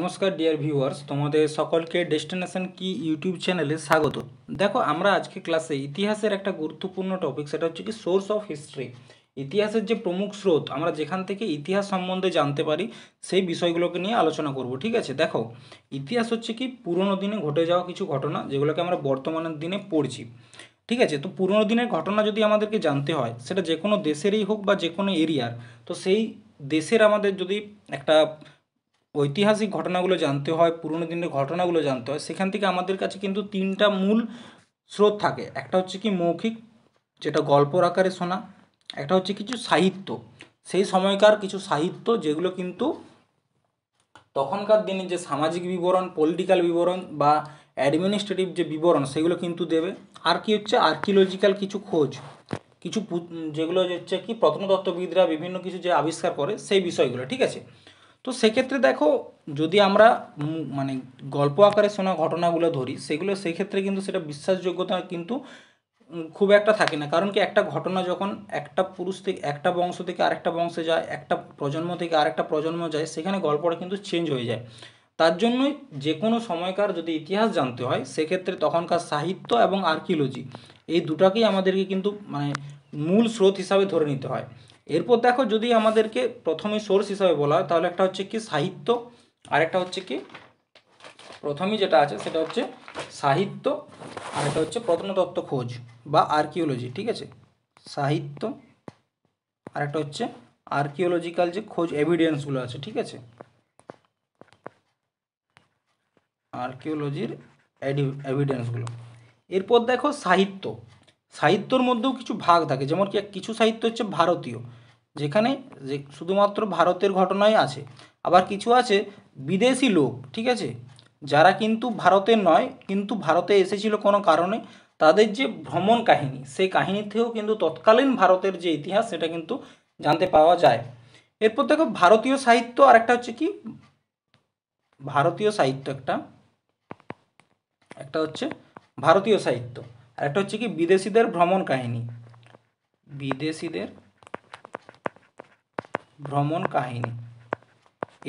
नमस्कार dear viewers तुम्हारे सकल के डेस्टिनेशन की यूट्यूब चैनले स्वागत। देखो আমরা আজকে ক্লাসে ইতিহাসের একটা গুরুত্বপূর্ণ টপিক সেটা হচ্ছে কি সোর্স অফ হিস্ট্রি। ইতিহাসের যে প্রমুখ স্রোত আমরা যেখান থেকে ইতিহাস সম্বন্ধে জানতে পারি সেই বিষয়গুলোকে নিয়ে আলোচনা করব। ঠিক আছে, দেখো ইতিহাস হচ্ছে কি পুরনো দিনে ঘটে যাওয়া কিছু ঘটনা যেগুলোকে আমরা বর্তমানের দিনে পড়ছি। ঠিক আছে, তো পুরনো দিনের ঘটনা যদি আমাদেরকে জানতে হয় সেটা যে কোনো দেশেরই হোক বা যে কোনো এরিয়ার, তো সেই দেশের আমাদের যদি একটা ঐতিহাসিক ঘটনাগুলো জানতে হয়, পুরনো দিনের ঘটনাগুলো জানতে হয়, সেখান থেকে আমাদের কাছে কিন্তু তিনটা মূল স্রোত থাকে। একটা হচ্ছে কি মৌখিক, যেটা গল্পর আকারে শোনা। একটা হচ্ছে কিছু সাহিত্য, সেই সময়কার কিছু সাহিত্য যেগুলো কিন্তু তখনকার দিনে যে সামাজিক বিবরণ, পলিটিক্যাল বিবরণ বা অ্যাডমিনিস্ট্রেটিভ যে বিবরণ সেগুলো কিন্তু দেবে। আর কি হচ্ছে আর্কিওলজিক্যাল কিছু খোঁজ, কিছু যেগুলো হচ্ছে কি প্রত্নতত্ত্ববিদরা বিভিন্ন কিছু যে আবিষ্কার করে সেই বিষয়গুলো। ঠিক আছে, তো সেক্ষেত্রে দেখো যদি আমরা মানে গল্প আকারে শোনা ঘটনাগুলো ধরি সেগুলো সেক্ষেত্রে কিন্তু সেটা বিশ্বাসযোগ্যতা কিন্তু খুব একটা থাকে না। কারণ কি একটা ঘটনা যখন একটা পুরুষ থেকে একটা বংশ থেকে আরেকটা বংশে যায়, একটা প্রজন্ম থেকে আরেকটা প্রজন্ম যায়, সেখানে গল্পটা কিন্তু চেঞ্জ হয়ে যায়। তার জন্যই যে কোনো সময়কার যদি ইতিহাস জানতে হয় সেক্ষেত্রে তখনকার সাহিত্য এবং আর্কিওলজি এই দুটাকেই আমাদেরকে কিন্তু মানে মূল স্রোত হিসাবে ধরে নিতে হয়। এরপর দেখো যদি আমাদেরকে প্রথমে সোর্স হিসাবে বলা হয় তাহলে একটা হচ্ছে কি সাহিত্য, আরেকটা হচ্ছে কি প্রথমেই যেটা আছে সেটা হচ্ছে সাহিত্য, আর একটা হচ্ছে প্রত্নতত্ত্ব খোঁজ বা আর্কিওলজি। ঠিক আছে, সাহিত্য আর একটা হচ্ছে আর্কিওলজিক্যাল যে খোঁজ এভিডেন্সগুলো আছে। ঠিক আছে, আর্কিওলজির এভিডেন্সগুলো। এরপর দেখো সাহিত্য, সাহিত্যর মধ্যেও কিছু ভাগ থাকে, যেমন কি কিছু সাহিত্য হচ্ছে ভারতীয়, যেখানে যে শুধুমাত্র ভারতের ঘটনাই আছে। আবার কিছু আছে বিদেশি লোক, ঠিক আছে, যারা কিন্তু ভারতের নয় কিন্তু ভারতে এসেছিল কোনো কারণে, তাদের যে ভ্রমণ কাহিনী সেই কাহিনী থেকেও কিন্তু তৎকালীন ভারতের যে ইতিহাস সেটা কিন্তু জানতে পাওয়া যায়। এরপর দেখো ভারতীয় সাহিত্য, আর একটা হচ্ছে কি ভারতীয় সাহিত্য, একটা একটা হচ্ছে ভারতীয় সাহিত্য, আর একটা হচ্ছে কি বিদেশিদের ভ্রমণ কাহিনী, বিদেশিদের ভ্রমণ কাহিনী।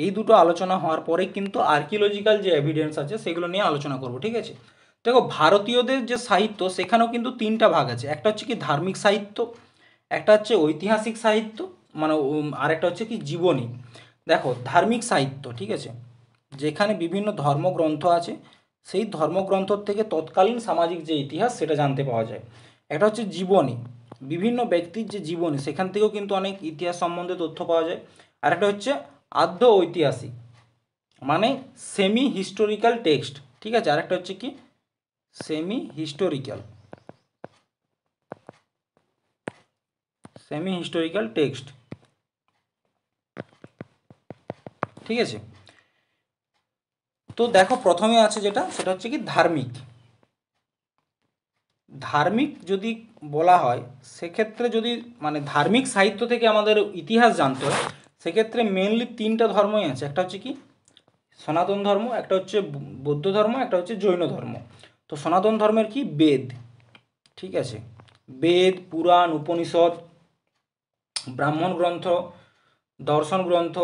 এই দুটো আলোচনা হওয়ার পরে কিন্তু আর্কিওলজিক্যাল যে এভিডেন্স আছে সেগুলো নিয়ে আলোচনা করব। ঠিক আছে, দেখো ভারতীয়দের যে সাহিত্য সেখানেও কিন্তু তিনটা ভাগ আছে। একটা হচ্ছে কি ধার্মিক সাহিত্য, একটা হচ্ছে ঐতিহাসিক সাহিত্য, মানে আরেকটা হচ্ছে কি জীবনী। দেখো ধার্মিক সাহিত্য, ঠিক আছে, যেখানে বিভিন্ন ধর্মগ্রন্থ আছে, সেই ধর্মগ্রন্থর থেকে তৎকালীন সামাজিক যে ইতিহাস সেটা জানতে পাওয়া যায়। একটা হচ্ছে জীবনী, বিভিন্ন ব্যক্তির যে জীবনী সেখান থেকেও কিন্তু অনেক ইতিহাস সম্বন্ধে তথ্য পাওয়া যায়। আর একটা হচ্ছে আদ্য ঐতিহাসিক, মানে সেমি হিস্টোরিক্যাল টেক্সট। ঠিক আছে, আরেকটা হচ্ছে কি semi historical, semi historical text. ঠিক আছে, তো দেখো প্রথমে আছে যেটা সেটা হচ্ছে কি ধার্মিক। ধার্মিক যদি বলা হয় সেক্ষেত্রে যদি মানে ধার্মিক সাহিত্য থেকে আমাদের ইতিহাস জানতে হয় সেক্ষেত্রে মেনলি তিনটা ধর্মই আছে। একটা হচ্ছে কি সনাতন ধর্ম, একটা হচ্ছে বৌদ্ধ ধর্ম, একটা হচ্ছে জৈন ধর্ম। তো সনাতন ধর্মের কি বেদ, ঠিক আছে, বেদ, পুরাণ, উপনিষদ, ব্রাহ্মণ গ্রন্থ, দর্শন গ্রন্থ,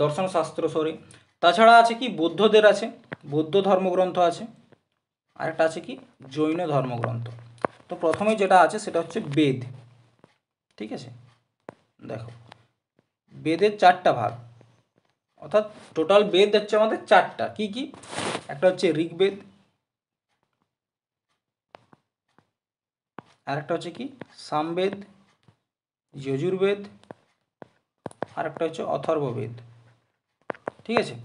দর্শন শাস্ত্র, সরি। তাছাড়া আছে কি বৌদ্ধদের আছে, বৌদ্ধ ধর্মগ্রন্থ আছে, আরেকটা আছে কি জৈন ধর্মগ্রন্থ। তো প্রথমে যেটা আছে সেটা হচ্ছে বেদ। ঠিক আছে, দেখো বেদের চারটা ভাগ, অর্থাৎ টোটাল বেদ হচ্ছে আমাদের চারটা। কি কি? একটা হচ্ছে ঋগ্বেদ, আরেকটা হচ্ছে কি সামবেদ, যজুর্বেদ, আরেকটা হচ্ছে অথর্ববেদ। ঠিক আছে,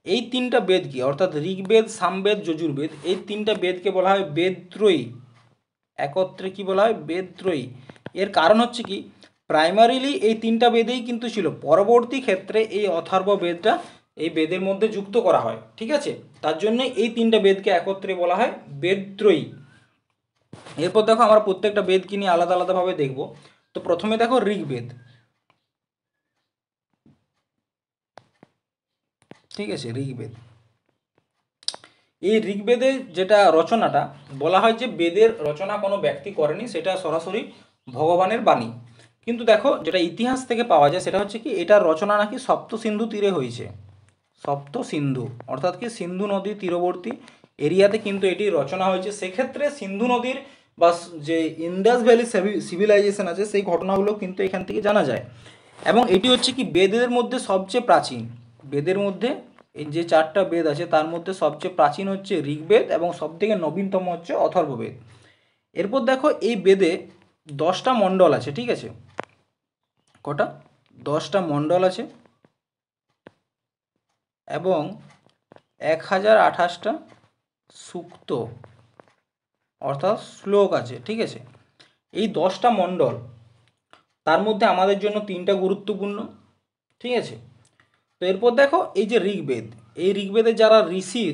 এই তিনটা বেদ কি অর্থাৎ ঋগ্বেদ, সামবেদ, যজুর্বেদ, এই তিনটা বেদকে বলা হয় বেদত্রয়ী। একত্রে কি বলা হয় বেদত্রয়ী। এর কারণ হচ্ছে কি প্রাইমারিলি এই তিনটা বেদেই কিন্তু ছিল, পরবর্তী ক্ষেত্রে এই অথর্ব বেদটা এই বেদের মধ্যে যুক্ত করা হয়। ঠিক আছে, তার জন্য এই তিনটা বেদকে একত্রে বলা হয় বেদত্রয়ী। এরপর দেখো আমরা প্রত্যেকটা বেদকে নিয়ে আলাদা আলাদাভাবে দেখব। তো প্রথমে দেখো ঋগ্বেদ। ঠিক আছে, ঋগ্বেদ, এই ঋগ্বেদের যেটা রচনাটা বলা হয় যে বেদের রচনা কোনো ব্যক্তি করেনি, সেটা সরাসরি ভগবানের বাণী। কিন্তু দেখো যেটা ইতিহাস থেকে পাওয়া যায় সেটা হচ্ছে কি এটার রচনা নাকি সপ্ত সিন্ধু তীরে হয়েছে, সপ্ত সিন্ধু, অর্থাৎ কি সিন্ধু নদীর তীরবর্তী এরিয়াতে কিন্তু এটি রচনা হয়েছে। সেক্ষেত্রে সিন্ধু নদীর বা যে ইন্ডাস ভ্যালি সিভিলাইজেশন আছে সেই ঘটনাগুলো কিন্তু এখান থেকে জানা যায়। এবং এটি হচ্ছে কি বেদের মধ্যে সবচেয়ে প্রাচীন, বেদের মধ্যে এই যে 4টা বেদ আছে তার মধ্যে সবচেয়ে প্রাচীন হচ্ছে ঋগ্বেদ এবং সবথেকে নবীনতম হচ্ছে অথর্ববেদ। এরপর দেখো এই বেদে 10টা মণ্ডল আছে, ঠিক আছে, কটা, 10টা মণ্ডল আছে এবং 1028টা সূক্ত অর্থাৎ শ্লোক আছে, ঠিক আছে। এই 10টা মণ্ডল, তার মধ্যে আমাদের জন্য 3টা গুরুত্বপূর্ণ, ঠিক আছে। তো এরপর দেখো এই যে ঋগ্বেদ, এই ঋগ্বেদে যারা ঋষি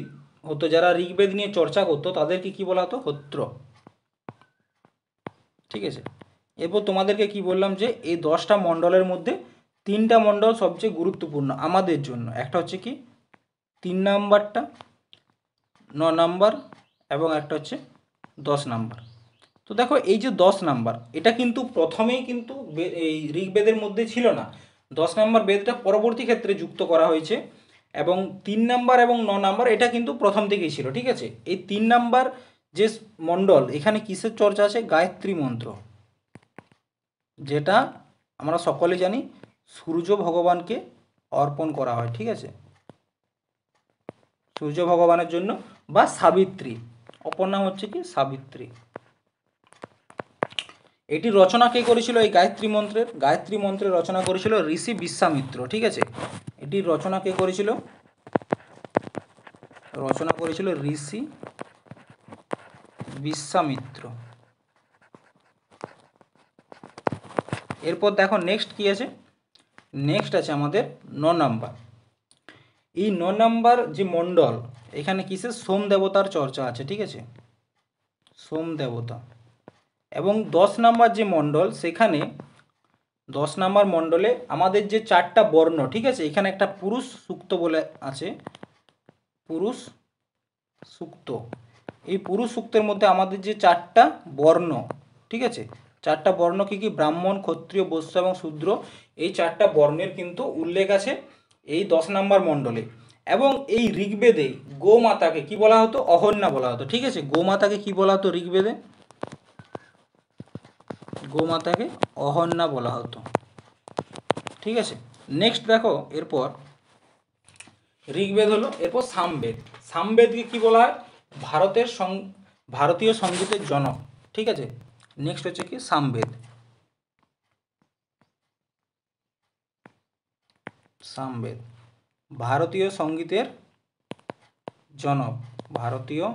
হতো, যারা ঋগ্বেদ নিয়ে চর্চা করতো তাদেরকে কি বলা হতো, হোত্র, ঠিক আছে। এরপর তোমাদেরকে কি বললাম যে এই 10টা মণ্ডলের মধ্যে 3টা মণ্ডল সবচেয়ে গুরুত্বপূর্ণ আমাদের জন্য, একটা হচ্ছে কি 3 নাম্বারটা, 9 নাম্বার এবং একটা হচ্ছে 10 নাম্বার। তো দেখো এই যে 10 নাম্বার, এটা কিন্তু প্রথমেই কিন্তু এই ঋগ্বেদের মধ্যে ছিল না, 10 নাম্বার বেদটা পরবর্তী ক্ষেত্রে যুক্ত করা হয়েছে। এবং 3 নাম্বার এবং 9 নাম্বার এটা কিন্তু প্রথম থেকেই ছিল, ঠিক আছে। এই 3 নাম্বার যে মণ্ডল, এখানে কিসের চর্চা আছে, গায়ত্রী মন্ত্র, যেটা আমরা সকলে জানি সূর্য ভগবানকে অর্পণ করা হয়, ঠিক আছে, সূর্য ভগবানের জন্য, বা সাবিত্রী, অপর নাম হচ্ছে কি সাবিত্রী। এটি রচনা কে করেছিল, এই গায়ত্রী মন্ত্রের রচনা করেছিল ঋষি বিশ্বামিত্র, ঠিক আছে। এটির রচনা কে করেছিল, রচনা করেছিল ঋষি বিশ্বামিত্র। এরপর দেখো নেক্সট কি আছে, নেক্সট আছে আমাদের 9 নাম্বার। এই 9 নাম্বার যে মণ্ডল, এখানে কিসের, সোম দেবতার চর্চা আছে, ঠিক আছে, সোম দেবতা। এবং 10 নাম্বার যে মণ্ডল, সেখানে 10 নাম্বার মণ্ডলে আমাদের যে 4টা বর্ণ, ঠিক আছে, এখানে একটা পুরুষ সূক্ত বলে আছে, পুরুষ সূক্ত। এই পুরুষ সূক্তের মধ্যে আমাদের যে 4টা বর্ণ, ঠিক আছে, 4টা বর্ণ কি কি, ব্রাহ্মণ, ক্ষত্রিয়, বৈশ্য এবং শূদ্র, এই 4টা বর্ণের কিন্তু উল্লেখ আছে এই 10 নাম্বার মণ্ডলে। এবং এই ঋগ্বেদে গোমাতাকে কি বলা হতো, অহন্যা বলা হতো, ঠিক আছে। গোমাতাকে কি বলা হতো ঋগ্বেদে, গোমাতাকে অহন্যা বলা হতো, ঠিক আছে। নেক্সট দেখো এরপর ঋগ্বেদ হলো, এরপর সামবেদ। সামবেদকে কি বলা হয়, ভারতীয় সঙ্গীতের জনক, ঠিক আছে। নেক্সট হচ্ছে কি সামবেদ, সামবেদ ভারতীয় সঙ্গীতের জনক, ভারতীয়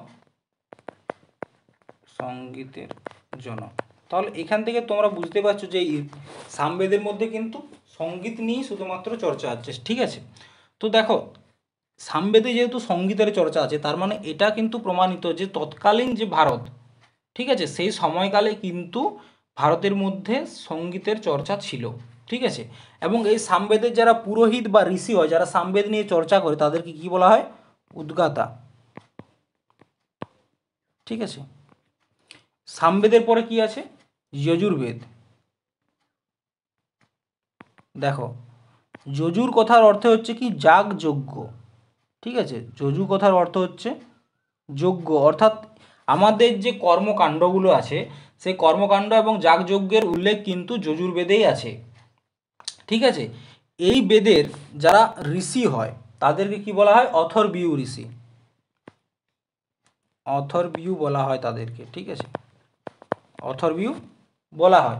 সঙ্গীতের জনক। তাহলে এখান থেকে তোমরা বুঝতে পারছো যে সামবেদের মধ্যে কিন্তু সঙ্গীত নিয়েই শুধুমাত্র চর্চা আছে, ঠিক আছে। তো দেখো সামবেদে যেহেতু সঙ্গীতের চর্চা আছে, তার মানে এটা কিন্তু প্রমাণিত যে তৎকালীন যে ভারত, ঠিক আছে, সেই সময়কালে কিন্তু ভারতের মধ্যে সঙ্গীতের চর্চা ছিল, ঠিক আছে। এবং এই সামবেদের যারা পুরোহিত বা ঋষি হয়, যারা সামবেদ নিয়ে চর্চা করে, তাদেরকে কি বলা হয়, উদ্গাতা, ঠিক আছে। সামবেদের পরে কি আছে, যজুর্বেদ। দেখো যজুর কথার অর্থ হচ্ছে কি যাগ যজ্ঞ, ঠিক আছে। যজু কথার অর্থ হচ্ছে যজ্ঞ, অর্থাৎ আমাদের যে কর্মকাণ্ডগুলো আছে সেই কর্মকাণ্ড এবং যাগযজ্ঞের উল্লেখ কিন্তু যজুর্বেদেই আছে, ঠিক আছে। এই বেদের যারা ঋষি হয় তাদেরকে কি বলা হয়, অথর্বীয় ঋষি, অথর্বীয় বলা হয় তাদেরকে, ঠিক আছে, অথর্বীয় বলা হয়।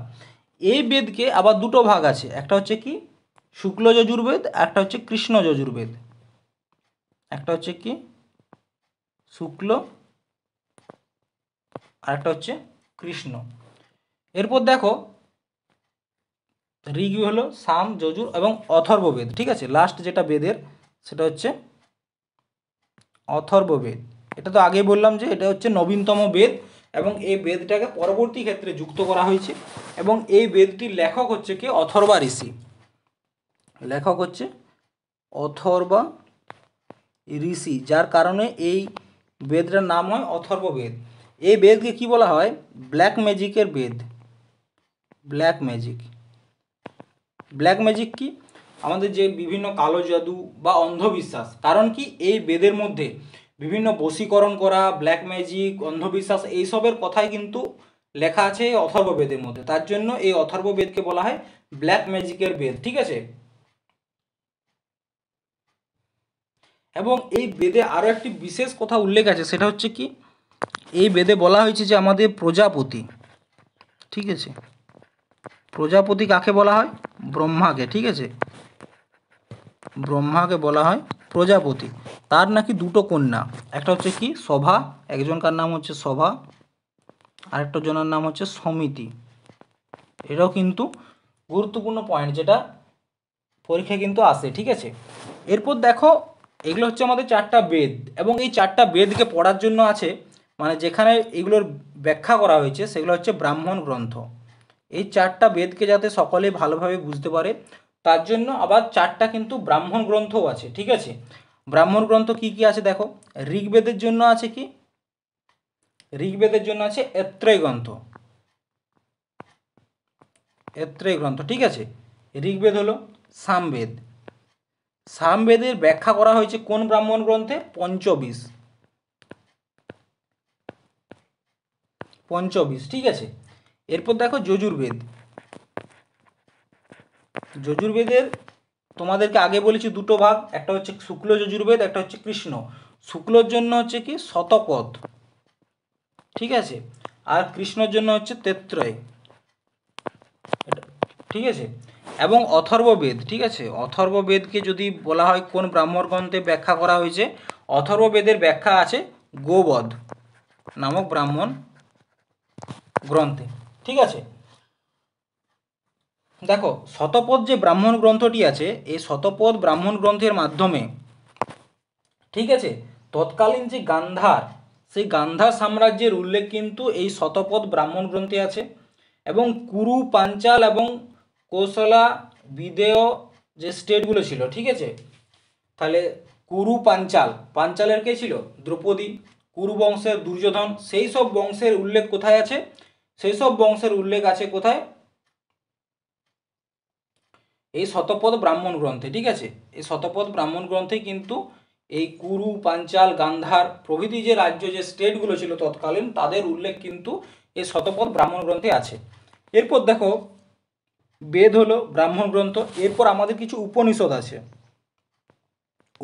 এই বেদকে আবার দুটো ভাগ আছে, একটা হচ্ছে কি শুক্ল যজুর্বেদ, একটা হচ্ছে কৃষ্ণ যজুর্বেদ, একটা হচ্ছে কি শুক্ল আর একটা হচ্ছে কৃষ্ণ। এরপর দেখো ঋগ হলো সাম, যজুর এবং অথর্ববেদ, ঠিক আছে। লাস্ট যেটা বেদের সেটা হচ্ছে অথর্ববেদ। এটা তো আগেই বললাম যে এটা হচ্ছে নবীনতম বেদ এবং এই বেদটাকে পরবর্তী ক্ষেত্রে যুক্ত করা হয়েছে। এবং এই বেদটির লেখক হচ্ছে কি অথর্বা ঋষি, লেখক হচ্ছে অথর্বা ঋষি, যার কারণে এই বেদটার নাম হয় অথর্ববেদ। এই বেদকে কি বলা হয়, ব্ল্যাক ম্যাজিকের বেদ, ব্ল্যাক ম্যাজিক। ব্ল্যাক ম্যাজিক কি, আমাদের যে বিভিন্ন কালো জাদু বা অন্ধবিশ্বাস, কারণ কি এই বেদের মধ্যে বিভিন্ন বশীকরণ করা, ব্ল্যাক ম্যাজিক, অন্ধবিশ্বাস এইসবের কথাই কিন্তু লেখা আছে এই অথর্ব বেদের মধ্যে। তার জন্য এই অথর্ব বেদকে বলা হয় ব্ল্যাক ম্যাজিকের বেদ, ঠিক আছে। এবং এই বেদে আরও একটি বিশেষ কথা উল্লেখ আছে, সেটা হচ্ছে কি এই বেদে বলা হয়েছে যে আমাদের প্রজাপতি, ঠিক আছে, প্রজাপতি কাকে বলা হয়? ব্রহ্মাকে, ঠিক আছে, ব্রহ্মাকে বলা হয় প্রজাপতি। তার নাকি দুটো কন্যা, একটা হচ্ছে কি শোভা, একজনকার নাম হচ্ছে শোভা, আরেকটা জনের নাম হচ্ছে সমিতি। এটাও কিন্তু গুরুত্বপূর্ণ পয়েন্ট, যেটা পরীক্ষায় কিন্তু আসে, ঠিক আছে। এরপর দেখো, এগুলো হচ্ছে আমাদের চারটা বেদ, এবং এই চারটা বেদকে পড়ার জন্য আছে, মানে যেখানে এগুলোর ব্যাখ্যা করা হয়েছে সেগুলো হচ্ছে ব্রাহ্মণ গ্রন্থ। এই চারটা বেদকে যাতে সকলে ভালোভাবে বুঝতে পারে, তার জন্য আবার চারটা কিন্তু ব্রাহ্মণ গ্রন্থও আছে, ঠিক আছে। ব্রাহ্মণ গ্রন্থ কি কি আছে দেখো, ঋগ্বেদের জন্য আছে কি, ঋগ্বেদের জন্য আছে এত্রেয় গ্রন্থ, এত্রেয় গ্রন্থ, ঠিক আছে। ঋগ্বেদ হলো সামবেদ, সামবেদের ব্যাখ্যা করা হয়েছে কোন ব্রাহ্মণ গ্রন্থে? পঞ্চবিশ, পঞ্চবিশ, ঠিক আছে। এরপর দেখো যজুর্বেদ, যজুর্বেদের তোমাদেরকে আগে বলেছি দুটো ভাগ, একটা হচ্ছে শুক্ল যজুর্বেদ, একটা হচ্ছে কৃষ্ণ। শুক্লর জন্য হচ্ছে কি শতপথ, ঠিক আছে, আর কৃষ্ণর জন্য হচ্ছে তেত্রয়, ঠিক আছে। এবং অথর্ববেদ, ঠিক আছে, অথর্ববেদকে যদি বলা হয় কোন ব্রাহ্মণ গ্রন্থে ব্যাখ্যা করা হয়েছে, অথর্ববেদের ব্যাখ্যা আছে গোবধ নামক ব্রাহ্মণ গ্রন্থে, ঠিক আছে। দেখো শতপথ যে ব্রাহ্মণ গ্রন্থটি আছে, এই শতপথ ব্রাহ্মণ গ্রন্থের মাধ্যমে, ঠিক আছে, তৎকালীন যে গান্ধার, সেই গান্ধার সাম্রাজ্যের উল্লেখ কিন্তু এই শতপথ ব্রাহ্মণ গ্রন্থে আছে। এবং কুরু, পাঞ্চাল এবং কৌশলা, বিদেয় যে স্টেটগুলো ছিল, ঠিক আছে, তাহলে কুরু, পাঞ্চাল, পাঞ্চালের কে ছিল? দ্রৌপদী। কুরু বংশের দুর্যোধন, সেই সব বংশের উল্লেখ কোথায় আছে? সেই সব বংশের উল্লেখ আছে কোথায়? এই শতপথ ব্রাহ্মণ গ্রন্থে, ঠিক আছে। এই শতপথ ব্রাহ্মণ গ্রন্থে কিন্তু এই কুরু, পাঞ্চাল, গান্ধার প্রভৃতি যে রাজ্য, যে স্টেটগুলো ছিল তৎকালীন, তাদের উল্লেখ কিন্তু এই শতপথ ব্রাহ্মণ গ্রন্থে আছে। এরপর দেখো, বেদ হলো ব্রাহ্মণ গ্রন্থ, এরপর আমাদের কিছু উপনিষদ আছে,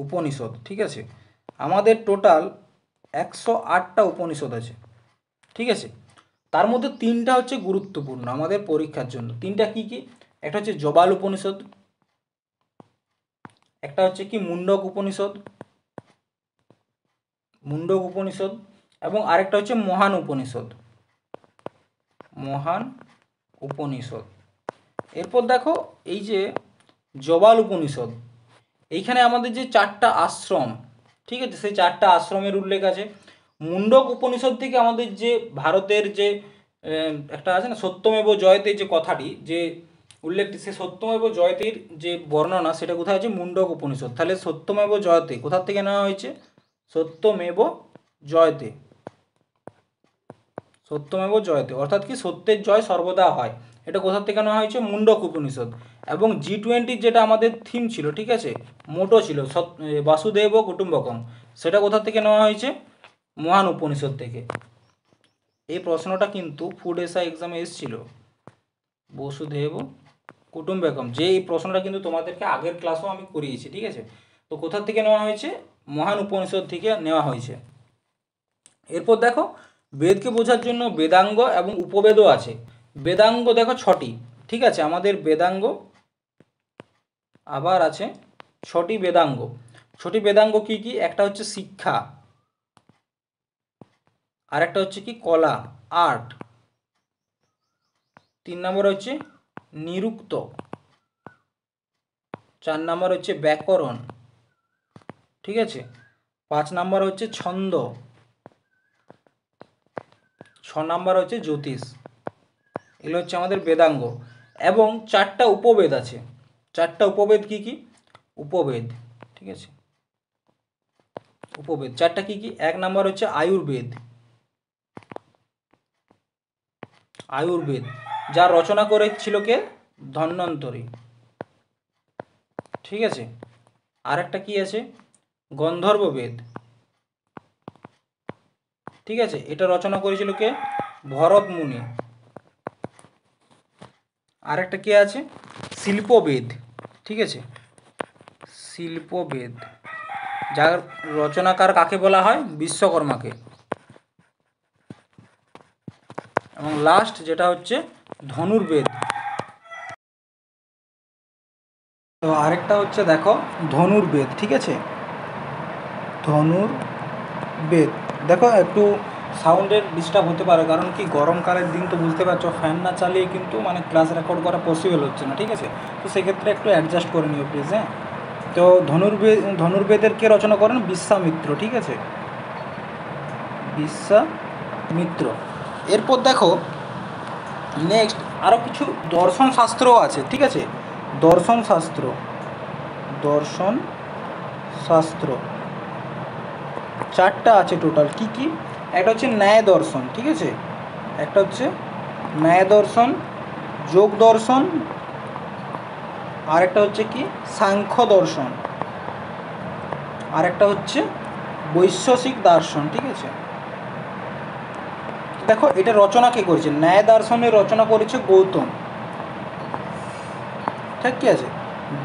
উপনিষদ, ঠিক আছে। আমাদের টোটাল 108টা উপনিষদ আছে, ঠিক আছে। তার মধ্যে তিনটা হচ্ছে গুরুত্বপূর্ণ আমাদের পরীক্ষার জন্য। তিনটা কি কি? একটা হচ্ছে জবাল উপনিষদ, একটা হচ্ছে কি মুন্ডক উপনিষদ, মুন্ডক উপনিষদ, এবং আরেকটা হচ্ছে মহান উপনিষদ, মহান উপনিষদ। এরপর দেখো, এই যে জবাল উপনিষদ, এইখানে আমাদের যে চারটা আশ্রম, ঠিক আছে, সেই চারটা আশ্রমের উল্লেখ আছে। মুন্ডক উপনিষদ থেকে আমাদের যে ভারতের যে একটা আছে না সত্যমেব জয়তে, যে কথাটি, যে উল্লেখটি, সে সত্যমেব জয়তের যে বর্ণনা, সেটা কোথায় আছে? মুন্ডক উপনিষদ। তাহলে সত্যমেব জয়তে কোথার থেকে নেওয়া হয়েছে? সত্যমেব জয়তে, সত্যমেব জয়তে, অর্থাৎ কি সত্যের জয় সর্বদা হয়, এটা কোথা থেকে নেওয়া হয়েছে? মুন্ডক উপনিষদ। এবং G20 যেটা আমাদের থিম ছিল, ঠিক আছে, মোটো ছিল বাসুদেব কুটুম্বকম, সেটা কোথা থেকে নেওয়া হয়েছে? মহান উপনিষদ থেকে। এই প্রশ্নটা কিন্তু ফুড এসআই এক্সামে এসেছিল, বসুদেব কুটুম্বকম, যে এই প্রশ্নটা কিন্তু তোমাদেরকে আগের ক্লাসেও আমি করিয়েছি, ঠিক আছে। তো কোথা থেকে নেওয়া হয়েছে? মহান উপনিষদ থেকে নেওয়া হয়েছে। এরপর দেখো, বেদকে বোঝার জন্য বেদাঙ্গ এবং উপবেদও আছে। বেদাঙ্গ দেখো 6টি, ঠিক আছে, আমাদের বেদাঙ্গ আবার আছে 6টি বেদাঙ্গ। 6টি বেদাঙ্গ কি কি? একটা হচ্ছে শিক্ষা, আর একটা হচ্ছে কি কলা, আর্ট, 3 নম্বর হচ্ছে নিরুক্ত, 4 নম্বর হচ্ছে ব্যাকরণ, ঠিক আছে, 5 নম্বর হচ্ছে ছন্দ, 6 নম্বর হচ্ছে জ্যোতিষ। এগুলো হচ্ছে আমাদের বেদাঙ্গ। এবং 4টা উপবেদ আছে। 4টা উপবেদ কি কি? উপবেদ, ঠিক আছে, উপবেদ 4টা কি কি? 1 নম্বর হচ্ছে আয়ুর্বেদ, আয়ুর্বেদ, যা রচনা করেছিল কে? ধন্বন্তরী। ঠিক আছে। আরেকটা কি আছে, গন্ধর্ব বেদ। ঠিক আছে, এটা রচনা করেছিল কে? ভরত মুনি। আরেকটা কি আছে, শিল্পবেদ। ঠিক আছে, শিল্পবেদ, যার রচনাকার কাকে বলা হয়? বিশ্বকর্মাকে। এবং লাস্ট যেটা হচ্ছে ধনুর্বেদ। তো আরেকটা হচ্ছে দেখো ধনুর্বেদ। ঠিক আছে, ধনুর্বেদ। দেখো একটু সাউন্ডের ডিস্টার্ব হতে পারে, কারণ কি গরমকালের দিন তো বুঝতে পারছো, ফ্যান না চালিয়ে কিন্তু মানে ক্লাস রেকর্ড করা পসিবল হচ্ছে না। ঠিক আছে, তো সেক্ষেত্রে একটু অ্যাডজাস্ট করে নিও প্লিজ। হ্যাঁ, তো ধনুর্বেদের কে রচনা করেন? বিশ্বামিত্র। ঠিক আছে, বিশ্বামিত্র। এরপর দেখো নেক্সট আরও কিছু দর্শন শাস্ত্রও আছে। ঠিক আছে, দর্শন শাস্ত্র, দর্শন শাস্ত্র চারটা আছে টোটাল। কি কি? একটা হচ্ছে ন্যায় দর্শন। ঠিক আছে, একটা হচ্ছে ন্যায় দর্শন, যোগ দর্শন, আরেকটা হচ্ছে কি সাংখ্য দর্শন, আরেকটা হচ্ছে বৈশেষিক দর্শন। ঠিক আছে, দেখো এটা রচনা কে করেছে? ন্যায় দর্শনের রচনা করেছে গৌতম। ঠিক কি আছে,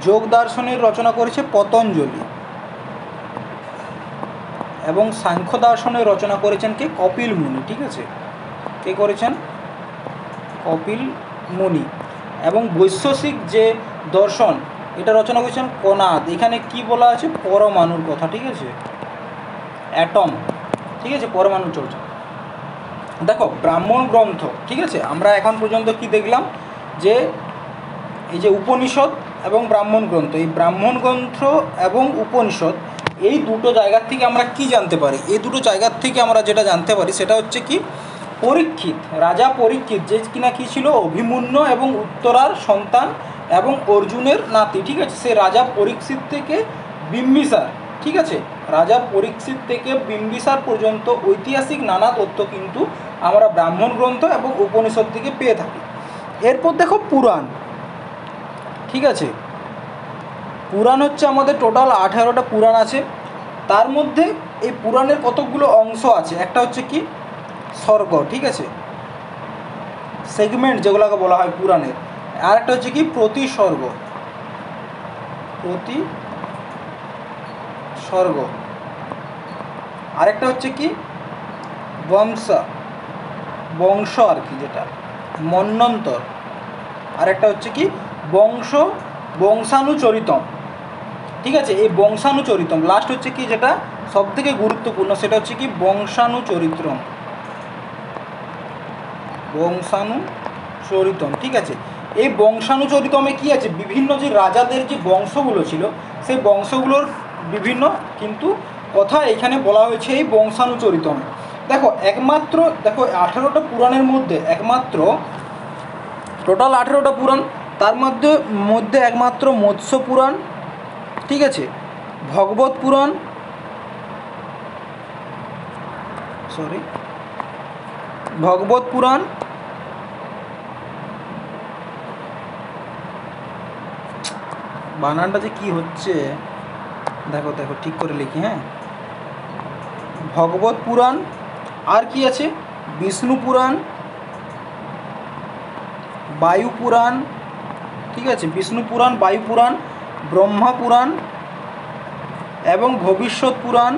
যোগ দর্শনের রচনা করেছে পতঞ্জলি, এবং সাংখ্য দর্শনের রচনা করেছেন কে? কপিল মুনি। ঠিক আছে, কে করেছেন? কপিল মুনি। এবং বৈশেষিক যে দর্শন, এটা রচনা করেছেন কনাদ। এখানে কি বলা আছে? পরমাণুর কথা। ঠিক আছে, অ্যাটম। ঠিক আছে, পরমাণু চর্চা। দেখো ব্রাহ্মণ গ্রন্থ। ঠিক আছে, আমরা এখন পর্যন্ত কি দেখলাম? যে এই যে উপনিষদ এবং ব্রাহ্মণ গ্রন্থ, এই ব্রাহ্মণ গ্রন্থ এবং উপনিষদ, এই দুটো জায়গার থেকে আমরা কি জানতে পারি? এই দুটো জায়গার থেকে আমরা যেটা জানতে পারি সেটা হচ্ছে কি, পরীক্ষিত, রাজা পরীক্ষিত, যে কিনা কি ছিল? অভিমন্যু এবং উত্তরার সন্তান এবং অর্জুনের নাতি। ঠিক আছে, সে রাজা পরীক্ষিত থেকে বিম্বিসার, ঠিক আছে, রাজা পরীক্ষিত থেকে বিম্বিসার পর্যন্ত ঐতিহাসিক নানা তথ্য কিন্তু আমরা ব্রাহ্মণ গ্রন্থ এবং উপনিষদ থেকে পেয়ে থাকি। এরপর দেখো পুরাণ। ঠিক আছে, পুরাণ হচ্ছে আমাদের টোটাল 18টা পুরাণ আছে। তার মধ্যে এই পুরাণের কতকগুলো অংশ আছে। একটা হচ্ছে কি স্বর্গ। ঠিক আছে, সেগমেন্ট যেগুলোকে বলা হয় পুরাণের। আর একটা হচ্ছে কি প্রতিসর্গ, প্রতিসর্গ। আরেকটা হচ্ছে কি বংশ আর কি, যেটা মন্বন্তর। আরেকটা হচ্ছে কি বংশানুচরিতম। ঠিক আছে, এই বংশানুচরিতম। লাস্ট হচ্ছে কি যেটা সব থেকে গুরুত্বপূর্ণ, সেটা হচ্ছে কি বংশানুচরিতম। ঠিক আছে, এই বংশানুচরিতমে কি আছে? বিভিন্ন যে রাজাদের যে বংশগুলো ছিল, সেই বংশগুলোর বিভিন্ন কিন্তু কথা এখানে বলা হয়েছে এই বংশানুচরিতমে। দেখো 18টা পুরাণের মধ্যে একমাত্র, টোটাল 18টা পুরাণ, তার মধ্যে একমাত্র মৎস্য পুরাণ, ঠিক আছে, ভগবত পুরাণ, বানানটা যে কি হচ্ছে, দেখো ঠিক করে লিখি। হ্যাঁ, ভগবত পুরাণ, আর কি আছে? বিষ্ণু পুরাণ, বায়ু পুরাণ। ঠিক আছে, বিষ্ণু পুরাণ, বায়ু পুরাণ, ব্রহ্মা পুরাণ এবং ভবিষ্যৎ পুরাণ।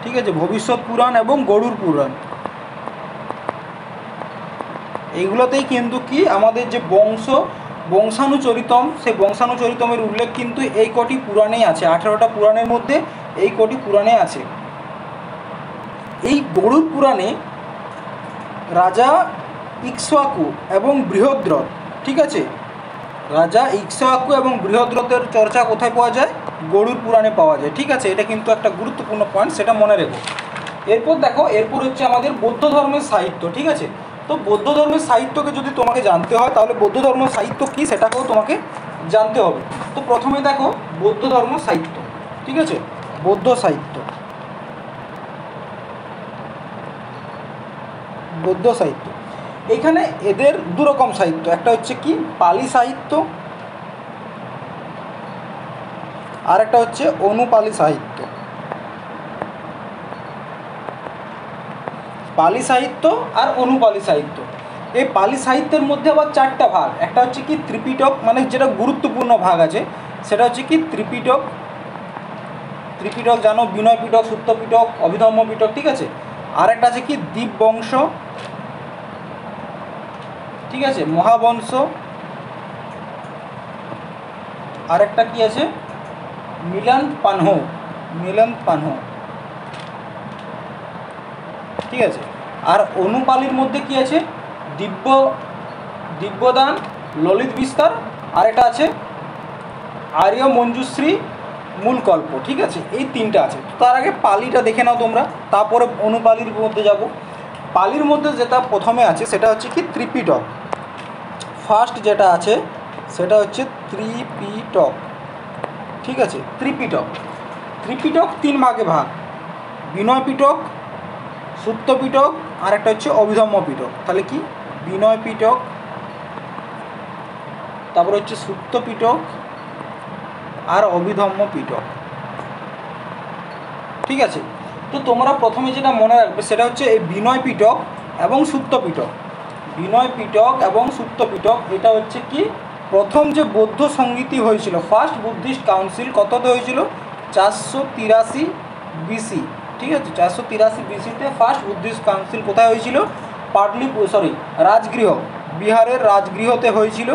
ঠিক আছে, ভবিষ্যৎ পুরাণ এবং গরুড় পুরাণ। এইগুলোতেই কিন্তু কি আমাদের যে বংশানুচরিতম, সেই বংশানুচরিতমের উল্লেখ কিন্তু এই কটি পুরাণেই আছে। 18টা পুরাণের মধ্যে এই কটি পুরাণে আছে। এই গরুড় পুরাণে রাজা ইক্ষ্বাকু এবং বৃহদ্রথ, ঠিক আছে, রাজা ইক্ষ্বাকু এবং বৃহদ্রথের চর্চা কোথায় পাওয়া যায়? গরুড় পুরাণে পাওয়া যায়। ঠিক আছে, এটা কিন্তু একটা গুরুত্বপূর্ণ পয়েন্ট, সেটা মনে রেখো। এরপর দেখো, এরপর হচ্ছে আমাদের বৌদ্ধ ধর্মের সাহিত্য। ঠিক আছে, তো বৌদ্ধ ধর্মের সাহিত্যকে যদি তোমাকে জানতে হয়, তাহলে বৌদ্ধ ধর্ম সাহিত্য কী সেটাকেও তোমাকে জানতে হবে। তো প্রথমে দেখো বৌদ্ধ ধর্ম সাহিত্য। ঠিক আছে, বৌদ্ধ সাহিত্য, এখানে এদের দুরকম সাহিত্য। একটা হচ্ছে কি পালি সাহিত্য, আর একটা হচ্ছে অনুপালি সাহিত্য। পালি সাহিত্য আর অনুপালি সাহিত্য। এই পালি সাহিত্যের মধ্যে আবার চারটা ভাগ। একটা হচ্ছে কি ত্রিপিটক, মানে যেটা গুরুত্বপূর্ণ ভাগ আছে সেটা হচ্ছে কি ত্রিপিটক। ত্রিপিটক জানো, বিনয় পিটক, সূত্র পিটক, অভিধম্ম পিটক, ঠিক আছে। আর একটা আছে কি দীপবংশ, ঠিক আছে, মহাবংশ। আর একটা কি আছে মিলন পানহ, মিলন পানহ, ঠিক আছে। আর অনুপালির মধ্যে কি আছে দিব্যদান, ললিত বিস্তার, আর একটা আছে আর্য মঞ্জুশ্রী, মূলকল্প, ঠিক আছে। এই তিনটা আছে। তার আগে পালিটা দেখে নাও তোমরা, তারপরে অনুপালির মধ্যে যাব। পালির মধ্যে যেটা প্রথমে আছে সেটা হচ্ছে কি ত্রিপিটক। ফার্স্ট যেটা আছে সেটা হচ্ছে ত্রিপিটক, ঠিক আছে। ত্রিপিটক, ত্রিপিটক তিন ভাগে ভাগ, বিনয় পিটক, সূত্র পিটক, আর একটা হচ্ছে অভিধম্ম পিটক। তাহলে কি বিনয় পিটক, তারপর হচ্ছে সূত্র পিটক আর অভিধম্ম পিটক, ঠিক আছে। তো তোমরা প্রথমে যেটা মনে রাখবে সেটা হচ্ছে এই বিনয় পিটক এবং সূত্র পিটক। বিনয় পিটক এবং সূত্র পিটক এটা হচ্ছে কি প্রথম যে বৌদ্ধ সংগীতি হয়েছিল, ফার্স্ট বুদ্ধিস্ট কাউন্সিল কততে হয়েছিল 483 বিসি, ঠিক আছে। 483 বিসিতে ফার্স্ট বুদ্ধিস্ট কাউন্সিল কোথায় হয়েছিল? রাজগৃহ, বিহারের রাজগৃহতে হয়েছিল।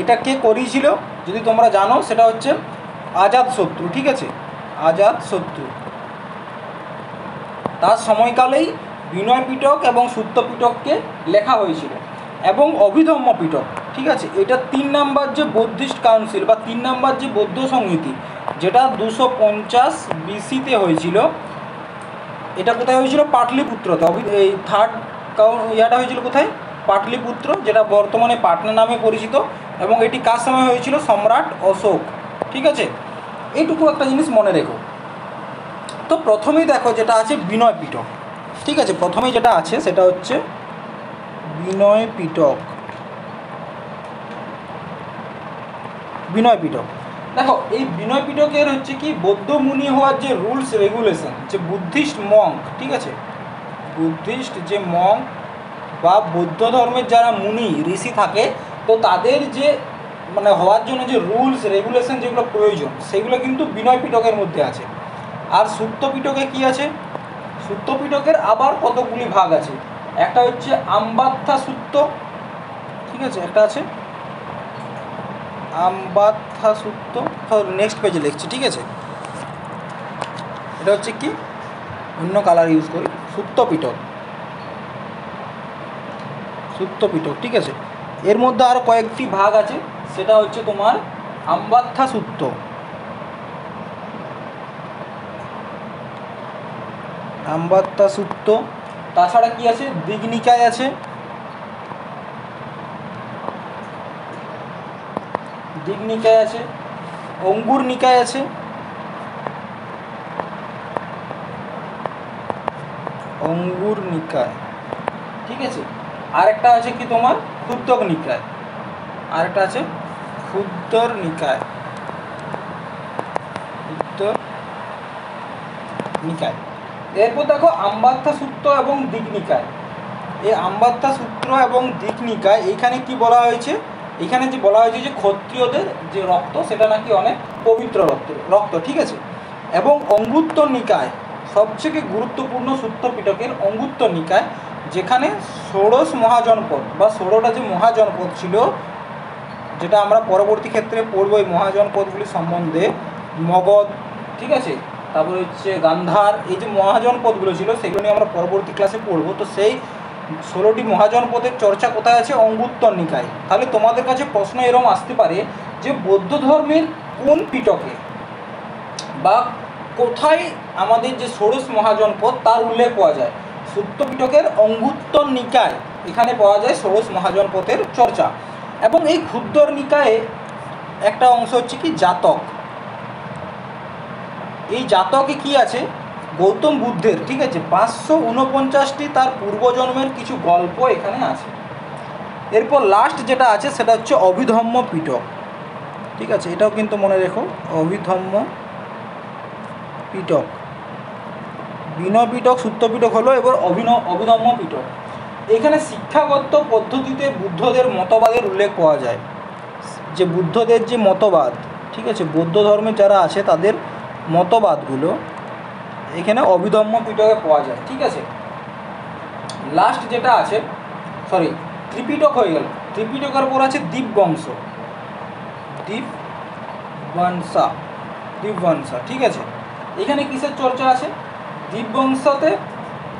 এটা কে করিয়েছিল যদি তোমরা জানো সেটা হচ্ছে আজাতশত্রু, ঠিক আছে, আজাতশত্রু। তার সময়কালেই বিনয় পিটক এবং সূত্র পিটককে লেখা হয়েছিল। এবং অভিধম্ম পিটক, ঠিক আছে, এটা 3 নম্বর যে বৌদ্ধিস্ট কাউন্সিল বা 3 নম্বর যে বৌদ্ধ সংহিতি যেটা 250 বিসিতে হয়েছিল। এটা কোথায় হয়েছিল? পাটলিপুত্রতে। এই থার্ড ইয়াটা হয়েছিল কোথায়? পাটলিপুত্র, যেটা বর্তমানে পাটনা নামে পরিচিত। এবং এটি কার সময় হয়েছিল? সম্রাট অশোক, ঠিক আছে। এইটুকু একটা জিনিস মনে রেখো। তো প্রথমেই দেখো যেটা আছে বিনয় পিটক, ঠিক আছে। প্রথমেই যেটা আছে সেটা হচ্ছে বিনয় পিটক। বিনয় পিটক দেখো, এই বিনয় পিটকের হচ্ছে কি বৌদ্ধ মুনি হওয়ার যে রুলস রেগুলেশন, যে বুদ্ধিস্ট মঙ্ক, ঠিক আছে, বুদ্ধিস্ট যে মঙ্ক বা বৌদ্ধ ধর্মের যারা মুনি ঋষি থাকে, তো তাদের যে মানে হওয়ার জন্য যে রুলস রেগুলেশন যেগুলো প্রয়োজন সেগুলো কিন্তু বিনয় পিটকের মধ্যে আছে। আর সূত্র পিটকে কী আছে? সূত্র পিটকের আবার কতগুলি ভাগ আছে। একটা হচ্ছে আমবাত্থা সূত্র, ঠিক আছে, একটা আছে আমবাত্থা সূত্র। নেক্সট পেজে লিখছি, ঠিক আছে। এটা হচ্ছে কি অন্য কালার ইউজ করি, সূত্র পিটক, সূত্র পিটক, ঠিক আছে। এর মধ্যে আরও কয়েকটি ভাগ আছে, সেটা হচ্ছে তোমার আমবাত্থা সূত্র, আমবাত্থা সূত্র। তাছাড়া কি আছে? দিগনিকায় আছে, দিগনিকায় আছে, অঙ্গুর নিকায় আছে, অঙ্গুর নিকায়, ঠিক আছে। আরেকটা আছে কি তোমার ক্ষুদ্রক নিকায়, আরেকটা আছে ক্ষুদ্র নিকায়, ক্ষুদ্র নিকায়। এরপর দেখো আমবাত্থা সূত্র এবং দিগনিকায়। এই আমবাত্থা সূত্র এবং দিগনিকায় এইখানে কি বলা হয়েছে? এখানে যে বলা হয়েছে যে ক্ষত্রিয়দের যে রক্ত সেটা নাকি অনেক পবিত্র রক্ত, ঠিক আছে। এবং অঙ্গুত্তর নিকায় সবথেকে গুরুত্বপূর্ণ সূত্র পিটকের অঙ্গুত্তর নিকায়, যেখানে ষোড়শ মহাজনপদ বা 16টা যে মহাজনপদ ছিল, যেটা আমরা পরবর্তী ক্ষেত্রে পড়বো এই মহাজনপদগুলি সম্বন্ধে, মগধ, ঠিক আছে, তারপরে হচ্ছে গান্ধার, এই যে মহাজনপদগুলো ছিল সেগুলো নিয়ে আমরা পরবর্তী ক্লাসে পড়বো। তো সেই 16টি মহাজনপদের চর্চা কোথায় আছে? অঙ্গুত্তর নিকায়। তাহলে তোমাদের কাছে প্রশ্ন এরকম আসতে পারে যে বৌদ্ধ ধর্মের কোন পিটকে বা কোথায় আমাদের যে ষোড়শ মহাজনপদ তার উল্লেখ পাওয়া যায়? সূত্র পিটকের অঙ্গুত্তর নিকায় এখানে পাওয়া যায় ষোড়শ মহাজনপদের চর্চা। এবং এই ক্ষুদ্র নিকায়ে একটা অংশ হচ্ছে কি জাতক। এই জাতকে কি আছে? গৌতম বুদ্ধের, ঠিক আছে, 549টি তার পূর্বজন্মের কিছু গল্প এখানে আছে। এরপর লাস্ট যেটা আছে সেটা হচ্ছে অভিধম্ম পিটক। ঠিক আছে, এটাও কিন্তু মনে রেখো, অভিধম্ম পিটক। বিনয় পিটক, সূত্র পিটক হলো, এবার অভিধম্ম পিটক। এখানে শিক্ষাগত পদ্ধতিতে বুদ্ধদের মতবাদের উল্লেখ পাওয়া যায়, যে বুদ্ধদের যে মতবাদ, ঠিক আছে, বৌদ্ধ ধর্মের যারা আছে তাদের মতবাদগুলো এখানে অভিধম্ম পিটকে পাওয়া যায়। ঠিক আছে, লাস্ট যেটা আছে, সরি ত্রিপিটক হয়ে গেল, ত্রিপিটকের পর আছে দীপবংশ, দীপবংশা। ঠিক আছে, এখানে কিসের চর্চা আছে? দীপবংশতে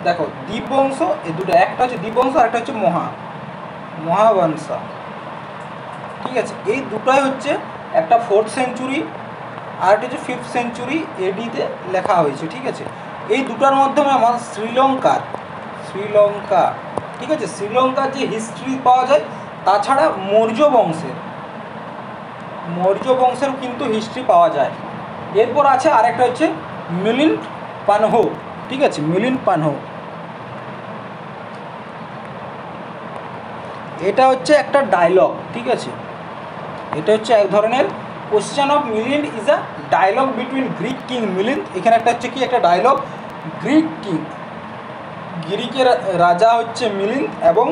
দেখো, দীপবংশ এই দুটো, একটা হচ্ছে দীপবংশ আর একটা হচ্ছে মহাবংশা। ঠিক আছে, এই দুটাই হচ্ছে, একটা 4th সেঞ্চুরি আর একটা হচ্ছে 5th সেঞ্চুরি এডিতে লেখা হয়েছে। ঠিক আছে, এই দুটার মাধ্যমে আমার শ্রীলঙ্কা, ঠিক আছে, শ্রীলঙ্কার যে হিস্ট্রি পাওয়া যায়, তাছাড়া মৌর্য বংশের কিন্তু হিস্ট্রি পাওয়া যায়। এরপর আছে আরেকটা হচ্ছে মিলিন্দ পানহ। ঠিক আছে, মিলিন্দ পানহ, এটা হচ্ছে একটা ডায়লগ। ঠিক আছে, এটা হচ্ছে এক ধরনের question of Milinda is a dialogue between Greek king Milinda. এখানে একটা হচ্ছে কি, একটা ডায়লগ, গ্রিকের রাজা হচ্ছে মিলিন্দ এবং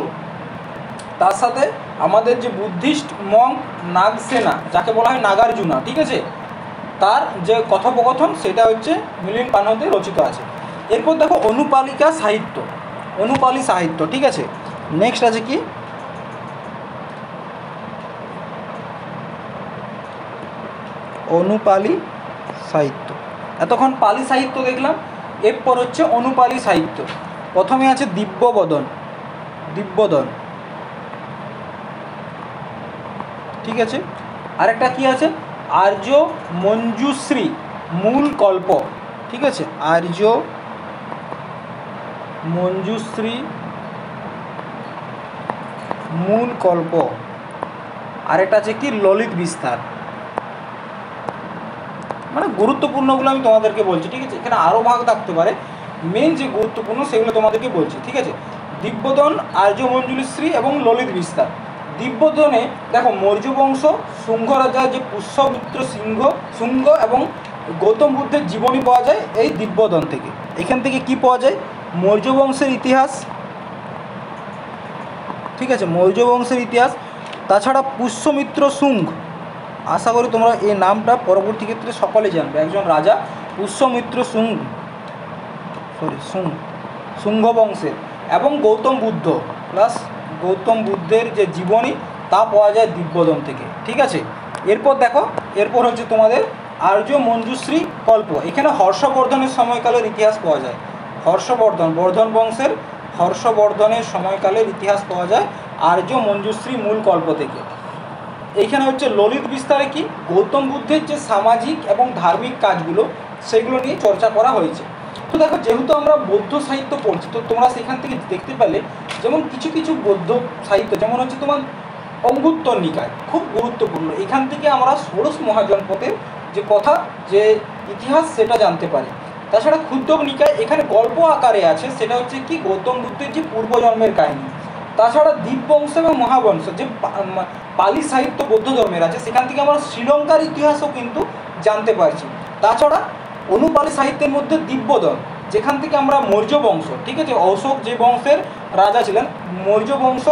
তার সাথে আমাদের যে বুদ্ধিস্ট মঙ্ক নাগসেনা, যাকে বলা হয় নাগার্জুনা, ঠিক আছে, তার যে কথোপকথন সেটা হচ্ছে মিলিন্দ পানহতে রচিত আছে। এরপর দেখো অনুপালি সাহিত্য। ঠিক আছে, নেক্সট আছে কি, অনুপালি সাহিত্য। এতক্ষণ পালি সাহিত্য দেখলাম, এরপর হচ্ছে অনুপালি সাহিত্য। প্রথমে আছে দিব্যবদন। ঠিক আছে, আরেকটা কি আছে, আর্য মঞ্জুশ্রী মূল কল্প। ঠিক আছে, আর্য মঞ্জুশ্রী মূল কল্প। আরেকটা আছে কি, ললিত বিস্তার। মানে গুরুত্বপূর্ণগুলো আমি তোমাদেরকে বলছি। ঠিক আছে, এখানে আরও ভাগ থাকতে পারে, মেন যে গুরুত্বপূর্ণ সেগুলো তোমাদেরকে বলছি। ঠিক আছে, দিব্যদন, আর্য মঞ্জুশ্রী এবং ললিত বিস্তার। দিব্যদনে দেখো, মৌর্য বংশ, শুঙ্গ রাজা যে পুষ্যমিত্র শুঙ্গ এবং গৌতম বুদ্ধের জীবনী পাওয়া যায় এই দিব্যদন থেকে। এখান থেকে কি পাওয়া যায়? মৌর্য বংশের ইতিহাস। ঠিক আছে, মৌর্য বংশের ইতিহাস, তাছাড়া পুষ্যমিত্র শুঙ্গ, আশা করি তোমরা এই নামটা পরবর্তী ক্ষেত্রে সকলে জানবে, একজন রাজা পুষ্যমিত্র শুঙ্গ বংশের, এবং গৌতম বুদ্ধের যে জীবনী তা পাওয়া যায় দিব্যদন থেকে। ঠিক আছে, এরপর হচ্ছে তোমাদের আর্য মঞ্জুশ্রী কল্প। এখানে হর্ষবর্ধনের সময়কালের ইতিহাস পাওয়া যায়, বর্ধন বংশের হর্ষবর্ধনের সময়কালের ইতিহাস পাওয়া যায় আর্য মঞ্জুশ্রী মূল কল্প থেকে। এইখানে হচ্ছে ললিত বিস্তারে কি, গৌতম বুদ্ধের যে সামাজিক এবং ধার্মিক কাজগুলো সেগুলো নিয়ে চর্চা করা হয়েছে। তো দেখো, যেহেতু আমরা বৌদ্ধ সাহিত্য পড়ছি, তো তোমরা সেখান থেকে দেখতে পেলে যেমন কিছু বৌদ্ধ সাহিত্য, যেমন হচ্ছে তোমার অঙ্গুত্তর নিকায়, খুব গুরুত্বপূর্ণ। এখান থেকে আমরা ষোড়শ মহাজনপথের যে ইতিহাস সেটা জানতে পারি। তাছাড়া ক্ষুদ্র নিকায় এখানে গল্প আকারে আছে, সেটা হচ্ছে কি, গৌতম বুদ্ধের যে পূর্বজন্মের কাহিনী। তাছাড়া দ্বীপবংশ এবং মহাবংশ যে পালি সাহিত্য বৌদ্ধ ধর্মের আছে, সেখান থেকে আমরা শ্রীলঙ্কার ইতিহাসও কিন্তু জানতে পারছি। তাছাড়া অনুপালি সাহিত্যের মধ্যে দিব্যদন, যেখান থেকে আমরা মৌর্য বংশ, ঠিক আছে, অশোক যে বংশের রাজা ছিলেন, মৌর্য বংশ,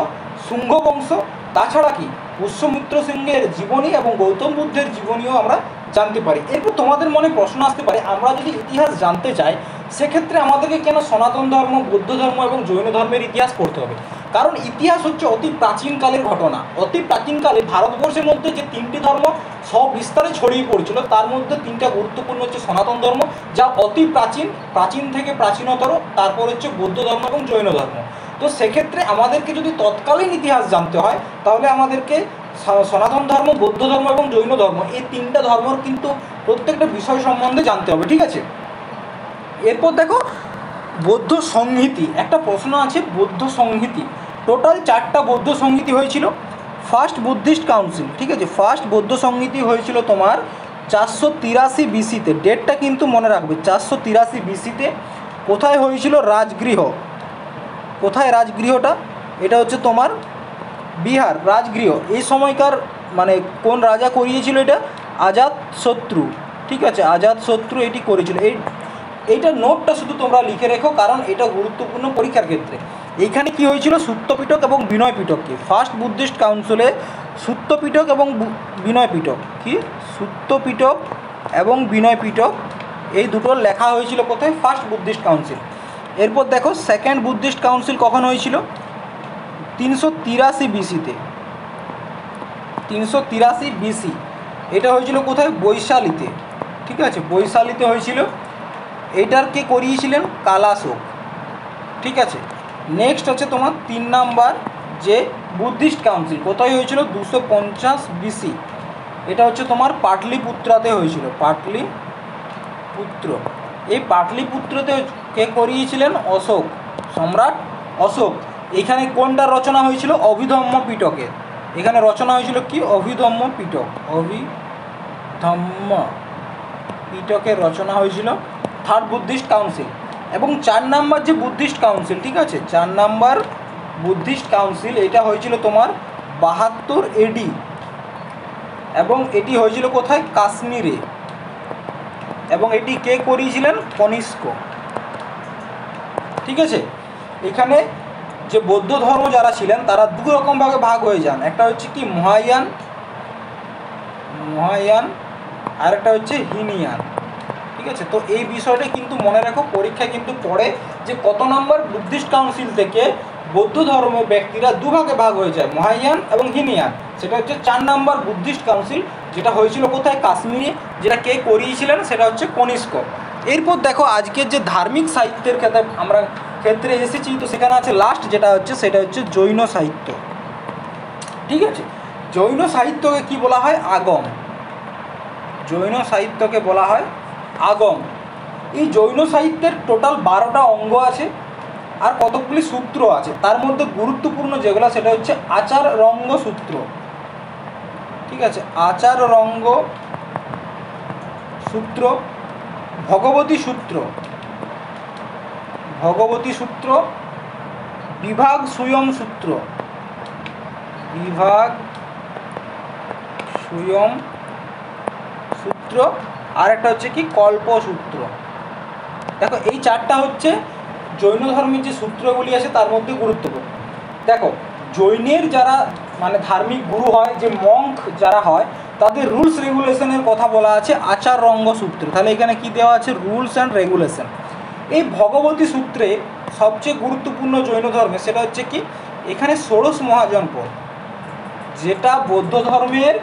শুঙ্গ বংশ, তাছাড়া কি পুষ্যমিত্র সিংহের জীবনী এবং গৌতম বুদ্ধের জীবনীও আমরা জানতে পারি। এরপর তোমাদের মনে প্রশ্ন আসতে পারে, আমরা যদি ইতিহাস জানতে চাই সেক্ষেত্রে আমাদেরকে কেন সনাতন ধর্ম, বৌদ্ধ ধর্ম এবং জৈন ধর্মের ইতিহাস পড়তে হবে? কারণ ইতিহাস হচ্ছে অতি প্রাচীনকালের ঘটনা। অতি প্রাচীনকালে ভারতবর্ষের মধ্যে যে 3টি ধর্ম সব বিস্তারে ছড়িয়ে পড়েছিল, তার মধ্যে 3টা গুরুত্বপূর্ণ হচ্ছে সনাতন ধর্ম, যা অতি প্রাচীন থেকে প্রাচীনতর, তারপর হচ্ছে বৌদ্ধ ধর্ম এবং জৈন ধর্ম। তো সেক্ষেত্রে আমাদেরকে যদি তৎকালীন ইতিহাস জানতে হয়, তাহলে আমাদেরকে সনাতন ধর্ম, বৌদ্ধ ধর্ম এবং জৈন ধর্ম, এই 3টা ধর্মর কিন্তু প্রত্যেকটা বিষয় সম্বন্ধে জানতে হবে। ঠিক আছে, এরপর দেখো বৌদ্ধ সংহিতি, একটা প্রশ্ন আছে, বৌদ্ধ সংহিতি টোটাল 4টা বৌদ্ধ সংহিতি হয়েছিল। ফার্স্ট বুদ্ধিস্ট কাউন্সিল, ঠিক আছে, ফার্স্ট বৌদ্ধ সংহিতি হয়েছিল তোমার 483 বিসিতে। ডেটটা কিন্তু মনে রাখবে, 483 বিসিতে। কোথায় হয়েছিল? রাজগৃহ। কোথায় রাজগৃহটা? এটা হচ্ছে তোমার বিহার রাজগৃহ। এই সময়কার মানে কোন রাজা করিয়েছিল এটা? অজাতশত্রু। ঠিক আছে, অজাতশত্রু এটি করেছিল। এইটা নোটটা শুধু তোমরা লিখে রেখো, কারণ এটা গুরুত্বপূর্ণ পরীক্ষার ক্ষেত্রে। এইখানে কি হয়েছিল? সত্যপিটক এবং বিনয় পিটককে, ফার্স্ট বুদ্ধিস্ট কাউন্সিলে সত্যপিটক এবং বিনয় পিটক, কি সত্যপিটক এবং বিনয় পিটক এই দুটো লেখা হয়েছিল কোথায়? First Buddhist council. এরপর দেখো সেকেন্ড বুদ্ধিস্ট কাউন্সিল কখন হয়েছিল? 383 বিসিতে। 383 বিসি। এটা হয়েছিল কোথায়? বৈশালীতে। ঠিক আছে, বৈশালীতে হয়েছিল। এটার কে করিয়েছিলেন? কালাশোক। ঠিক আছে, নেক্সট হচ্ছে তোমার 3 নাম্বার যে বুদ্ধিস্ট কাউন্সিল, কোথায় হয়েছিল? 250 বিসি। এটা হচ্ছে তোমার পাটলিপুত্রাতে হয়েছিল, পাটলিপুত্র। এই পাটলিপুত্রতে কে করিয়েছিলেন? অশোক, সম্রাট অশোক। এখানে কোনটা রচনা হয়েছিল? অভিধম্ম পিটকে। এখানে রচনা হয়েছিল কি? অভিধম্ম পিটক, অভিধম্ম পিটকের রচনা হয়েছিল থার্ড বুদ্ধিস্ট কাউন্সিল। এবং 4 নাম্বার যে বুদ্ধিস্ট কাউন্সিল, ঠিক আছে, 4 নাম্বার বুদ্ধিস্ট কাউন্সিল এটা হয়েছিল তোমার 72 এডি, এবং এটি হয়েছিল কোথায়? কাশ্মীরে। এবং এটি কে করিয়েছিলেন? কনিষ্ক। ঠিক আছে, এখানে যে বৌদ্ধ ধর্ম যারা ছিলেন তারা দু রকমভাবে ভাগ হয়ে যান। একটা হচ্ছে কি? মহায়ান, আর একটা হচ্ছে হিনিয়ান। ঠিক আছে, তো এই বিষয়টা কিন্তু মনে রাখো, পরীক্ষায় কিন্তু পড়ে যে কত নম্বর বুদ্ধিস্ট কাউন্সিল থেকে বৌদ্ধ ধর্মের ব্যক্তিরা দুভাগে ভাগ হয়ে যায়, মহায়ান এবং হিনিয়ান। সেটা হচ্ছে 4 নম্বর বুদ্ধিস্ট কাউন্সিল, যেটা হয়েছিল কোথায়? কাশ্মীরে। যেটা কে করিয়েছিলেন? সেটা হচ্ছে কনিষ্ক। এরপর দেখো আজকের যে ধার্মিক সাহিত্যের ক্ষেত্রে এসেছি, তো সেখানে আছে লাস্ট যেটা হচ্ছে, সেটা হচ্ছে জৈন সাহিত্য। ঠিক আছে, জৈন সাহিত্যকে কি বলা হয়? আগম। জৈন সাহিত্যকে বলা হয় আগম। এই জৈন সাহিত্যের টোটাল 12টা অঙ্গ আছে আর কতগুলি সূত্র আছে। তার মধ্যে গুরুত্বপূর্ণ যেগুলো সেটা হচ্ছে আচার রঙ্গ সূত্র। ঠিক আছে, আচার রঙ্গ সূত্র, ভগবতী সূত্র, বিভাগ সুয়ম সূত্র, আর একটা হচ্ছে কি? কল্পসূত্র। দেখো এই 4টা হচ্ছে জৈন ধর্মের যে সূত্রগুলি আছে তার মধ্যে গুরুত্বপূর্ণ। দেখো জৈনের যারা মানে ধার্মিক গুরু হয়, যে মঙ্ক যারা হয়, তাদের রুলস রেগুলেশনের কথা বলা আছে আচার রঙ্গ সূত্রে। তাহলে এখানে কি দেওয়া আছে? Rules and regulation. এই ভগবতী সূত্রে সবচেয়ে গুরুত্বপূর্ণ জৈন ধর্মে সেটা হচ্ছে কি? এখানে ষোড়শ মহাজনপদ, যেটা বৌদ্ধ ধর্মের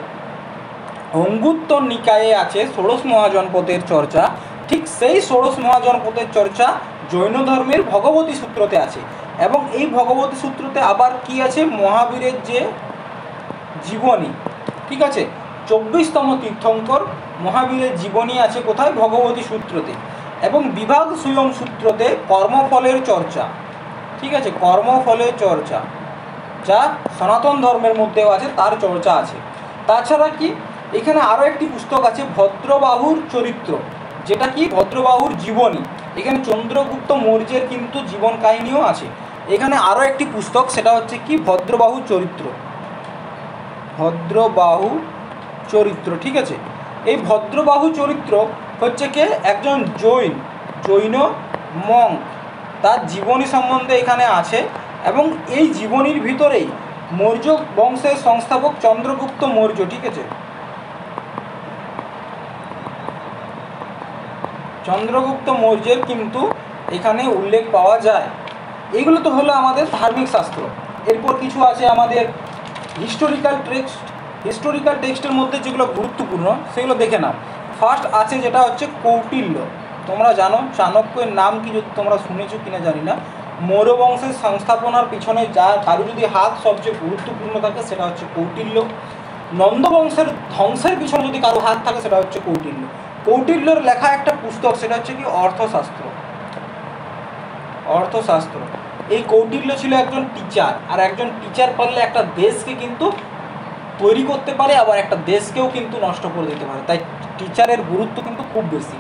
অঙ্গুত্তর নিকায়ে আছে ষোড়শ মহাজনপদের চর্চা, ঠিক সেই ষোড়শ মহাজনপদের চর্চা জৈন ধর্মের ভগবতী সূত্রতে আছে। এবং এই ভগবতী সূত্রতে আবার কি আছে? মহাবীরের যে জীবনী। ঠিক আছে, 24তম তীর্থঙ্কর মহাবীরের জীবনী আছে কোথায়? ভগবতী সূত্রতে। এবং বিভাগ সুয়ম সূত্রতে কর্মফলের চর্চা। ঠিক আছে, কর্মফলের চর্চা যা সনাতন ধর্মের মধ্যেও আছে, তার চর্চা আছে। তাছাড়া কি এখানে আরও একটি পুস্তক আছে ভদ্রবাহুর চরিত্র, যেটা কি? ভদ্রবাহুর জীবনী। এখানে চন্দ্রগুপ্ত মৌর্যের কিন্তু জীবন কাহিনীও আছে। এখানে আরও একটি পুস্তক, সেটা হচ্ছে কি? ভদ্রবাহু চরিত্র, ভদ্রবাহু চরিত্র। ঠিক আছে, এই ভদ্রবাহু চরিত্র হচ্ছে কে? একজন জৈন মঙ্ক, তার জীবনী সম্বন্ধে এখানে আছে। এবং এই জীবনীর ভিতরেই মৌর্য বংশের সংস্থাপক চন্দ্রগুপ্ত মৌর্য, ঠিক আছে, চন্দ্রগুপ্ত মৌর্যের কিন্তু এখানে উল্লেখ পাওয়া যায়। এইগুলো তো হলো আমাদের ধার্মিক শাস্ত্র। এরপর কিছু আছে আমাদের হিস্টোরিক্যাল টেক্সটের মধ্যে যেগুলো গুরুত্বপূর্ণ সেগুলো দেখে নাও। ফার্স্ট আছে যেটা হচ্ছে কৌটিল্য। তোমরা জানো চাণক্যের নাম কি, যদি তোমরা শুনেছো কিনা জানি না। মৌর্য বংশের সংস্থাপনার পিছনে কারো যদি হাত সবচেয়ে গুরুত্বপূর্ণ থাকে সেটা হচ্ছে কৌটিল্য। নন্দ বংশের ধ্বংসের পিছনে যদি কারো হাত থাকে সেটা হচ্ছে কৌটিল্য। কৌটিল্যর লেখা একটা পুস্তক, সেটা হচ্ছে কি? অর্থশাস্ত্র। এই কৌটিল্য ছিল একজন টিচার, আর একজন টিচার পারলে একটা দেশকে কিন্তু তৈরি করতে পারে, আবার একটা দেশকেও কিন্তু নষ্ট করে দিতে পারে। তাই টিচারের গুরুত্ব কিন্তু খুব বেশি।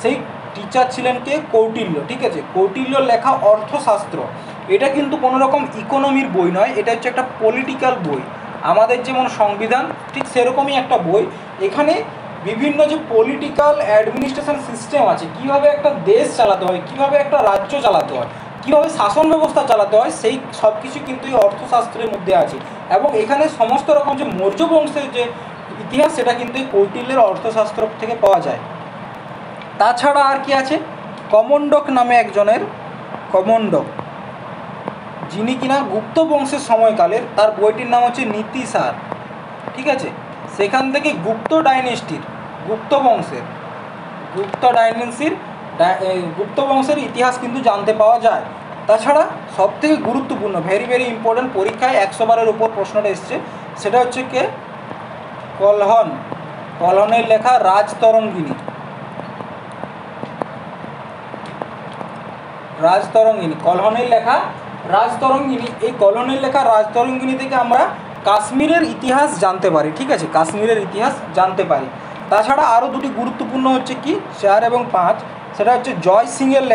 সেই টিচার ছিলেন কে? কৌটিল্য। ঠিক আছে, কৌটিল্যর লেখা অর্থশাস্ত্র এটা কিন্তু কোনো রকম ইকোনমির বই নয়, এটা হচ্ছে একটা পলিটিক্যাল বই। আমাদের যেমন সংবিধান ঠিক সেরকমই একটা বই। এখানে বিভিন্ন যে পলিটিক্যাল অ্যাডমিনিস্ট্রেশন সিস্টেম আছে, কিভাবে একটা দেশ চালাতে হয়, কিভাবে একটা রাজ্য চালাতে হয়, কীভাবে শাসন ব্যবস্থা চালাতে হয়, সেই সব কিছু কিন্তু এই অর্থশাস্ত্রের মধ্যে আছে। এবং এখানে সমস্ত রকম যে মৌর্য বংশের যে ইতিহাস সেটা কিন্তু এই কৌটিল্যের অর্থশাস্ত্র থেকে পাওয়া যায়। তাছাড়া আর কি আছে, কমণ্ডক নামে একজনের, কমণ্ডক, যিনি কিনা গুপ্ত বংশের সময়কালের, তার বইটির নাম হচ্ছে নীতিসার। ঠিক আছে, সেখান থেকে গুপ্ত বংশের ইতিহাস কিন্তু জানতে পাওয়া যায়। তাছাড়া সবথেকে গুরুত্বপূর্ণ, ভেরি ভেরি ইম্পর্টেন্ট, পরীক্ষায় 100 বারের উপর প্রশ্নটা এসছে, সেটা হচ্ছে কে, কলহনের লেখা রাজতরঙ্গিনী। কলহনের লেখা রাজতরঙ্গিনী। এই কলহনের লেখা রাজতরঙ্গিনী থেকে আমরা কাশ্মীরের ইতিহাস জানতে পারি। ঠিক আছে, কাশ্মীরের ইতিহাস জানতে পারি। তাছাড়া আরও দুটি গুরুত্বপূর্ণ হচ্ছে কি 4 এবং 5, সেটা হচ্ছে জয় সিংয়ের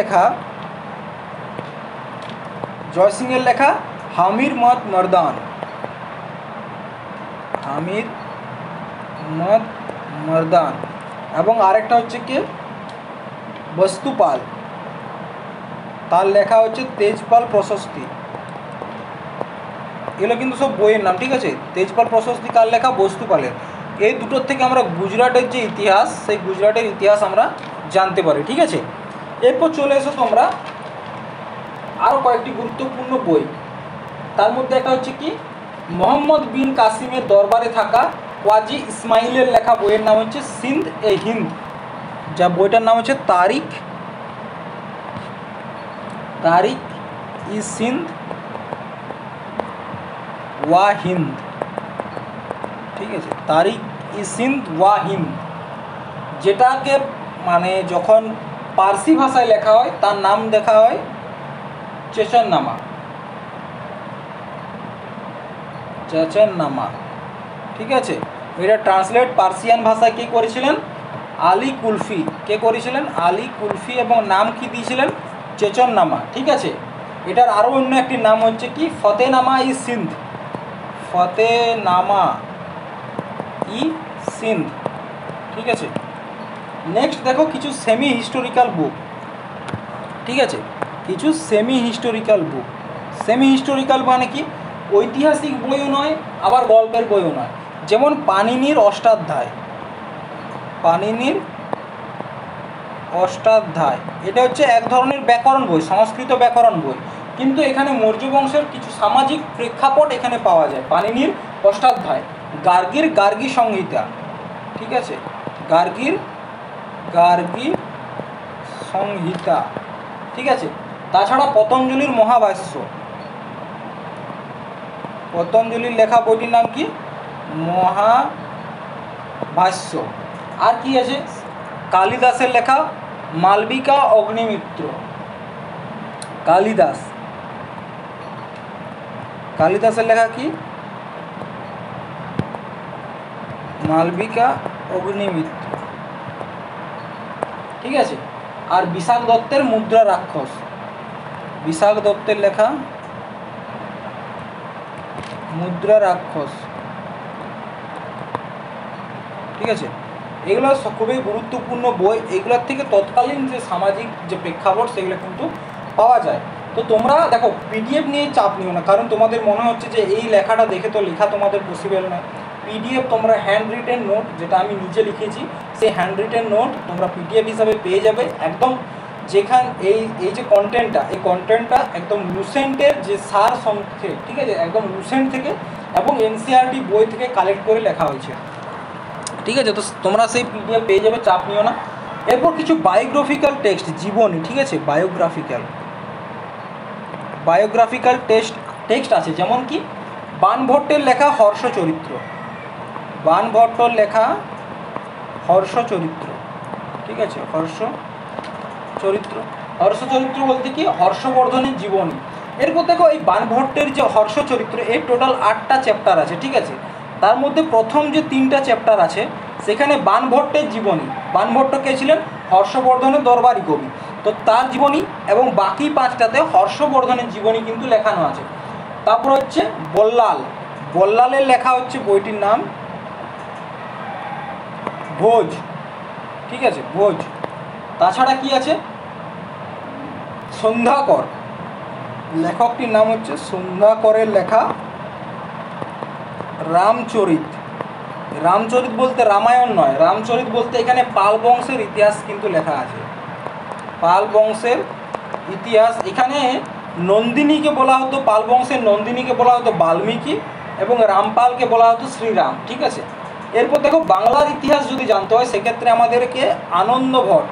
লেখা হামির মত মর্দান, এবং আরেকটা হচ্ছে কি বস্তুপাল, তার লেখা হচ্ছে তেজপাল প্রশস্তি। এগুলো কিন্তু সব বইয়ের নাম। ঠিক আছে, তেজপাল প্রশস্তি কার লেখা, বস্তুপালের। এই দুটোর থেকে আমরা গুজরাটের যে ইতিহাস, সেই গুজরাটের ইতিহাস আমরা জানতে পারি। ঠিক আছে, এরপর চলে এসো তোমরা আরও কয়েকটি গুরুত্বপূর্ণ বই। তার মধ্যে একটা হচ্ছে কি মোহাম্মদ বিন কাসিমের দরবারে থাকা ওয়াজি ইসমাইলের লেখা বইয়ের নাম হচ্ছে সিন্ধ এ হিন্দ, যা বইটার নাম হচ্ছে তারিখ ই সিন্ধ ওয়া হিন্দ। ঠিক আছে, তারিখ ই সিন্ধ ওয়া হিন্দ, যেটাকে মানে যখন পার্সি ভাষায় লেখা হয় তার নাম দেখা হয় চেচননামা। ঠিক আছে, এটা ট্রান্সলেট পার্সিয়ান ভাষায় কে করেছিলেন, আলী কুলফি। আলী কুলফি, এবং নাম কি দিয়েছিলেন, চেচননামা। ঠিক আছে, এটার আরও অন্য একটি নাম হচ্ছে কি ফতেনামা ই সিন্ধ। ঠিক আছে, নেক্সট দেখো কিছু সেমি হিস্টোরিক্যাল বুক। ঠিক আছে, কিছু সেমি হিস্টোরিক্যাল মানে কি ঐতিহাসিক বইও নয়, আবার গল্পের বইও নয়। যেমন পাণিনির অষ্টাধ্যায়, এটা হচ্ছে এক ধরনের ব্যাকরণ বই, সংস্কৃত ব্যাকরণ বই, কিন্তু এখানে মৌর্য বংশের কিছু সামাজিক প্রেক্ষাপট এখানে পাওয়া যায়। পাণিনির অষ্টাধ্যায়, গার্গী সংহিতা। ঠিক আছে, গার্গী সংহিতা। ঠিক আছে, তাছাড়া পতঞ্জলির মহাভাষ্য, পতঞ্জলির লেখা বইটির নাম কি, মহাভাষ্য। আর কি আছে, কালিদাসের লেখা মালবিকা অগ্নিমিত্র। কালিদাসের লেখা কি, মালবিকা অগ্নিমিত্র। ঠিক আছে, আর বিশাখ দত্তের মুদ্রা রাক্ষস, লেখা মুদ্রা রাক্ষস। ঠিক আছে, এগুলো খুবই গুরুত্বপূর্ণ বই। এগুলোর থেকে তৎকালীন যে সামাজিক যে প্রেক্ষাপট সেগুলো কিন্তু পাওয়া যায়। তো তোমরা দেখো পিডিএফ নিয়ে চাপ নিও না, কারণ তোমাদের মনে হচ্ছে যে এই লেখাটা দেখে তো লেখা তোমাদের পসিবল নয়। পিডিএফ তোমরা হ্যান্ড রিটেন নোট, যেটা আমি নিজে লিখেছি, সেই হ্যান্ড রিটেন নোট তোমরা পিডিএফ হিসাবে পেয়ে যাবে। একদম এই যে কন্টেন্টটা, এই কন্টেন্টটা একদম লুসেন্টের যে সার সংক্ষেপ, ঠিক আছে, একদম লুসেন্ট থেকে এবং এনসিইআরটি বই থেকে কালেক্ট করে লেখা হয়েছে। ঠিক আছে, তো তোমরা সেই পিডিএফ পেয়ে যাবে, চাপ নিও না। এরপর কিছু বায়োগ্রাফিক্যাল টেক্সট, জীবনী। ঠিক আছে, বায়োগ্রাফিক্যাল টেক্সট আছে, যেমন কি বাণভট্টের লেখা হর্ষচরিত্র। ঠিক আছে, হর্ষচরিত্র বলতে কি হর্ষবর্ধনের জীবনী। এরপর দেখো এই বাণভট্টের যে হর্ষচরিত্র, এর টোটাল 8টা চ্যাপ্টার আছে। ঠিক আছে, তার মধ্যে প্রথম যে 3টা চ্যাপ্টার আছে সেখানে বাণভট্টের জীবনী, বাণভট্ট কে ছিলেন, হর্ষবর্ধনের দরবারি কবি, তো তার জীবনী, এবং বাকি 5টাতে হর্ষবর্ধনের জীবনী কিন্তু লেখানো আছে। তারপর হচ্ছে বল্লালের লেখা হচ্ছে বইটির নাম ভোজ, ঠিক আছে, ভোজ। তাছাড়া কি আছে, সন্ধ্যাকর, লেখকটির নাম হচ্ছে সন্ধ্যাকরের লেখা রামচরিত। রামচরিত বলতে রামায়ণ নয়, রামচরিত বলতে এখানে পাল বংশের ইতিহাস কিন্তু লেখা আছে, পাল বংশের ইতিহাস। এখানে নন্দিনীকে বলা হতো, পাল বংশের নন্দিনীকে বলা হতো বাল্মীকি এবং রামপালকে বলা হতো শ্রীরাম, ঠিক আছে। এরপর দেখো বাংলার ইতিহাস যদি জানতে হয় সেক্ষেত্রে আমাদেরকে আনন্দ ভট্ট,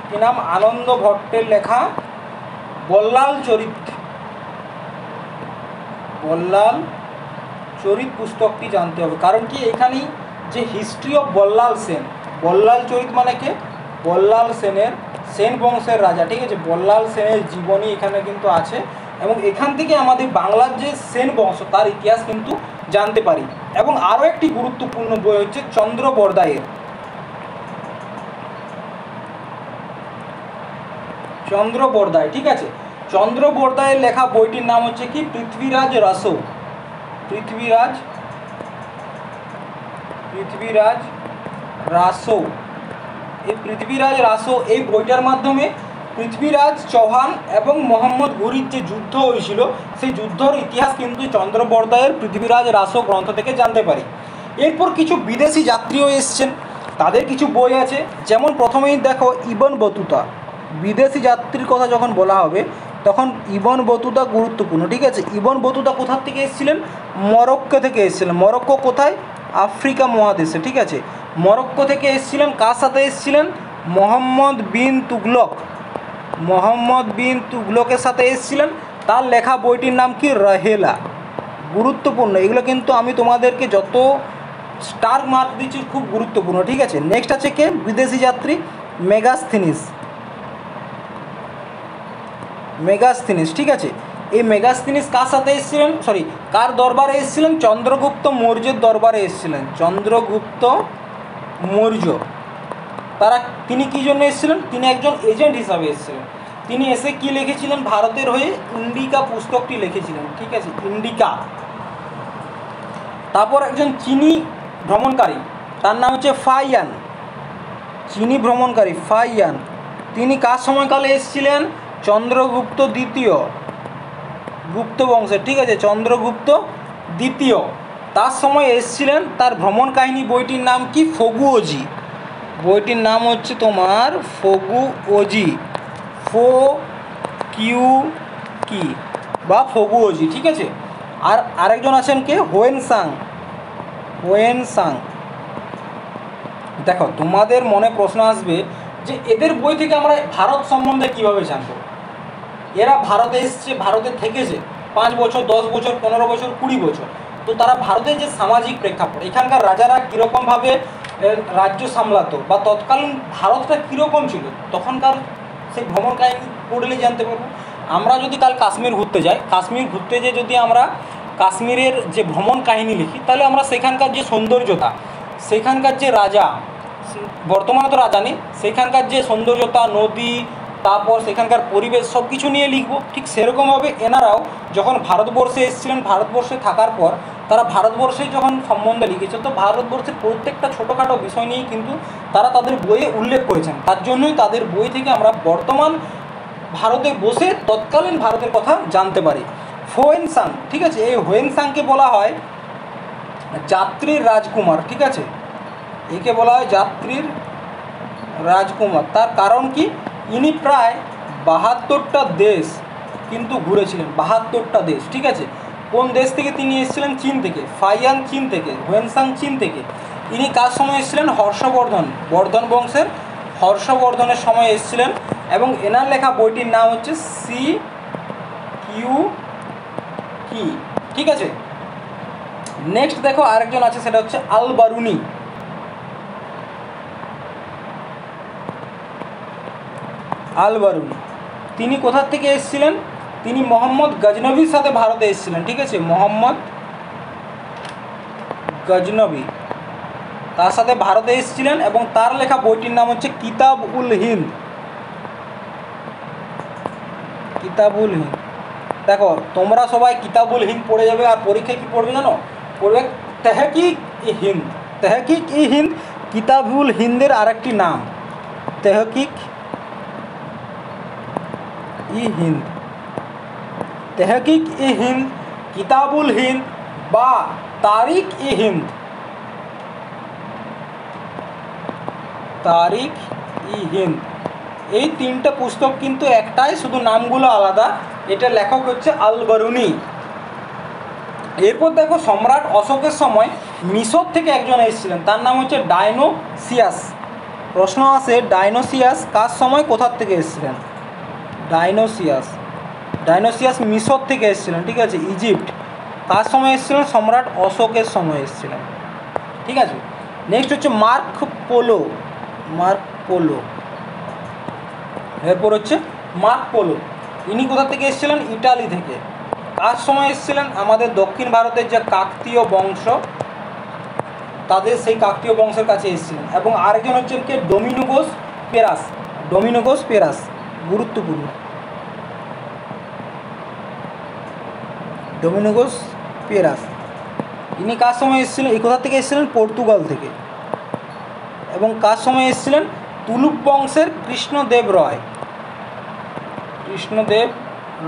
কি নাম, আনন্দ ভট্টের লেখা বল্লাল চরিত, বল্লাল চরিত পুস্তকটি জানতে হবে। কারণ কি এখানেই যে হিস্ট্রি অফ বল্লাল সেন, বল্লাল চরিত মানে কে, বল্লাল সেনের, সেন বংশের রাজা, ঠিক আছে, বল্লাল সেনের জীবনী এখানে কিন্তু আছে এবং এখান থেকে আমাদের বাংলার যে সেন বংশ তার ইতিহাস কিন্তু জানতে পারি। এবং আরও একটি গুরুত্বপূর্ণ বই হচ্ছে চন্দ্র বরদাইয়ের, চন্দ্র বরদাই, ঠিক আছে, চন্দ্র বরদাইয়ের লেখা বইটির নাম হচ্ছে কি পৃথ্বীরাজ রাসো, পৃথ্বীরাজ রাসো। এই পৃথ্বীরাজ রাসো এই বইটার মাধ্যমে পৃথ্বীরাজ চৌহান এবং মোহাম্মদ ঘুরির যে যুদ্ধ হয়েছিল সেই যুদ্ধর ইতিহাস কিন্তু চন্দ্র বরদাইয়ের পৃথ্বীরাজ রাসো গ্রন্থ থেকে জানতে পারি। এরপর কিছু বিদেশি যাত্রীও এসছেন, তাদের কিছু বই আছে, যেমন প্রথমেই দেখো ইবন বতুতা। বিদেশি যাত্রীর কথা যখন বলা হবে তখন ইবন বতুতা গুরুত্বপূর্ণ, ঠিক আছে। ইবন বতুতা কোথার থেকে এসেছিলেন, মরক্কো থেকে এসেছিলেন। মরক্কো কোথায়, আফ্রিকা মহাদেশে, ঠিক আছে। মরক্কো থেকে এসেছিলেন, কার সাথে এসেছিলেন, মোহাম্মদ বিন তুগলক, মোহাম্মদ বিন তুগলকের সাথে এসেছিলেন। তার লেখা বইটির নাম কি, রহেলা, গুরুত্বপূর্ণ। এগুলো কিন্তু আমি তোমাদেরকে যত স্টার মার্ক দিচ্ছি খুব গুরুত্বপূর্ণ, ঠিক আছে। নেক্সট আছে কে, বিদেশি যাত্রী মেগাস্থিনিস, মেগাস্থিনিস, ঠিক আছে। এই মেগাস্থিনিস কার সাথে এসেছিলেন, সরি কার দরবারে এসেছিলেন, চন্দ্রগুপ্ত মৌর্যের দরবারে এসেছিলেন, চন্দ্রগুপ্ত মৌর্য। তিনি কী জন্য এসেছিলেন, তিনি একজন এজেন্ট হিসাবে এসেছিলেন। তিনি এসে কি লিখেছিলেন, ভারতের হয়ে ইন্ডিকা পুস্তকটি লিখেছিলেন, ঠিক আছে, ইন্ডিকা। তারপর একজন চীনি ভ্রমণকারী, তার নাম হচ্ছে ফাইয়ান, চীনি ভ্রমণকারী ফাইয়ান। তিনি কার সময়কালে এসেছিলেন, চন্দ্রগুপ্ত দ্বিতীয়, গুপ্ত বংশের, ঠিক আছে, চন্দ্রগুপ্ত দ্বিতীয় তার সময় এসেছিলেন। তার ভ্রমণ কাহিনী বইটির নাম কি, ফগুওজি, বইটির নাম হচ্ছে তোমার ফগুওজি, ফো কিউ কি বা ফগুওজি, ঠিক আছে। আর আরেকজন আছেন কে, হোয়েনসাং, হোয়েনসাং। দেখো তোমাদের মনে প্রশ্ন আসবে যে এদের বই থেকে আমরা ভারত সম্বন্ধে কীভাবে জানবো। এরা ভারতে এসছে, ভারতে থেকেছে 5 বছর, 10 বছর, 15 বছর, 20 বছর। তো তারা ভারতের যে সামাজিক প্রেক্ষাপট, এখানকার রাজারা কীরকমভাবে রাজ্য সামলাতো বা তৎকালীন ভারতটা কীরকম ছিল, তখনকার সেই ভ্রমণ কাহিনী পড়লে জানতে পারবো। আমরা যদি কাল কাশ্মীর ঘুরতে যাই, কাশ্মীর ঘুরতে যেয়ে যদি আমরা কাশ্মীরের যে ভ্রমণ কাহিনী লিখি, তাহলে আমরা সেখানকার যে সৌন্দর্যতা, সেখানকার যে রাজা, বর্তমানে তো রাজা নেই, সেখানকার যে সৌন্দর্যতা, নদী, তারপর সেখানকার পরিবেশ সব কিছু নিয়ে লিখব। ঠিক সেরকমভাবে এনারাও যখন ভারতবর্ষে এসেছিলেন, ভারতবর্ষে থাকার পর তারা ভারতবর্ষে যখন সম্বন্ধে লিখেছে, তো ভারতবর্ষের প্রত্যেকটা ছোটোখাটো বিষয় নিয়েই কিন্তু তারা তাদের বইয়ে উল্লেখ করেছেন। তার জন্যই তাদের বই থেকে আমরা বর্তমান ভারতে বসে তৎকালীন ভারতের কথা জানতে পারি। হোয়েনসাং, ঠিক আছে, এই হোয়েনসাংকে বলা হয় যাত্রীর রাজকুমার, ঠিক আছে, একে বলা হয় যাত্রীর রাজকুমার। তার কারণ কি, ইনি প্রায় 72টা দেশ কিন্তু ঘুরেছিলেন, 72টা দেশ, ঠিক আছে। কোন দেশ থেকে তিনি এসেছিলেন, চীন থেকে। ফাইয়ান চীন থেকে, হোয়েনসাং চীন থেকে। ইনি কার সময় এসেছিলেন, হর্ষবর্ধন, বর্ধন বংশের হর্ষবর্ধনের সময় এসেছিলেন এবং এনার লেখা বইটির নাম হচ্ছে সি কিউ কি, ঠিক আছে। নেক্সট দেখো আরেকজন আছে, সেটা হচ্ছে আল বারুনি। আল বারুনি তিনি কোথা থেকে এসেছিলেন, তিনি মোহাম্মদ গজনবীর সাথে ভারতে এসেছিলেন, ঠিক আছে, মোহাম্মদ গজনবী তার সাথে ভারতে এসেছিলেন এবং তার লেখা বইটির নাম হচ্ছে কিতাব উল হিন্দ, কিতাবুল হিন্দ। দেখো তোমরা সবাই কিতাবুল হিন্দ পড়ে যাবে, আর পরীক্ষায় কী পড়বে জানো? পড়বে তেহকিক ই হিন্দ। তেহকিক ই হিন্দ কিতাবুল হিন্দের আরেকটি নাম, তেহকিক ই হিন্দ। তেহকিক ই হিন্দ, কিতাবুল হিন্দ বা তারিখ ই হিন্দ। তারিখ ই হিন্দ, এই তিনটা পুস্তক কিন্তু একটাই, শুধু নামগুলো আলাদা। এটা লেখক হচ্ছে আল বারুনি। এরপর দেখো সম্রাট অশোকের সময় মিশর থেকে একজন এসেছিলেন, তার নাম হচ্ছে ডায়নোসিয়াস। প্রশ্ন আসে ডায়নোসিয়াস কার সময় কোথার থেকে এসেছিলেন? ডায়নোসিয়াস, ডায়নোসিয়াস মিশর থেকে এসেছিলেন, ঠিক আছে, ইজিপ্ট। কার সময় এসেছিলেন? সম্রাট অশোকের সময় এসেছিলেন, ঠিক আছে। নেক্সট হচ্ছে মার্ক পোলো। মার্ক পোলো, এরপর হচ্ছে মার্ক পোলো, ইনি কোথা থেকে এসেছিলেন? ইটালি থেকে। কার সময় এসেছিলেন? আমাদের দক্ষিণ ভারতের যে কাকতীয় বংশ, তাদের সেই কাকতীয় বংশের কাছে এসেছিলেন। এবং আরেকজন হচ্ছেন কে? ডোমিনিগোস পেরাস। ডোমিনিগোস পেরাস গুরুত্বপূর্ণ। ডোমিনিগোস পেরাস, ইনি কার সময় এসেছিলেন? এই কোথা থেকে এসেছিলেন? পর্তুগাল থেকে। এবং কার সময় এসেছিলেন? তুলুপ বংশের কৃষ্ণদেব রয়। কৃষ্ণদেব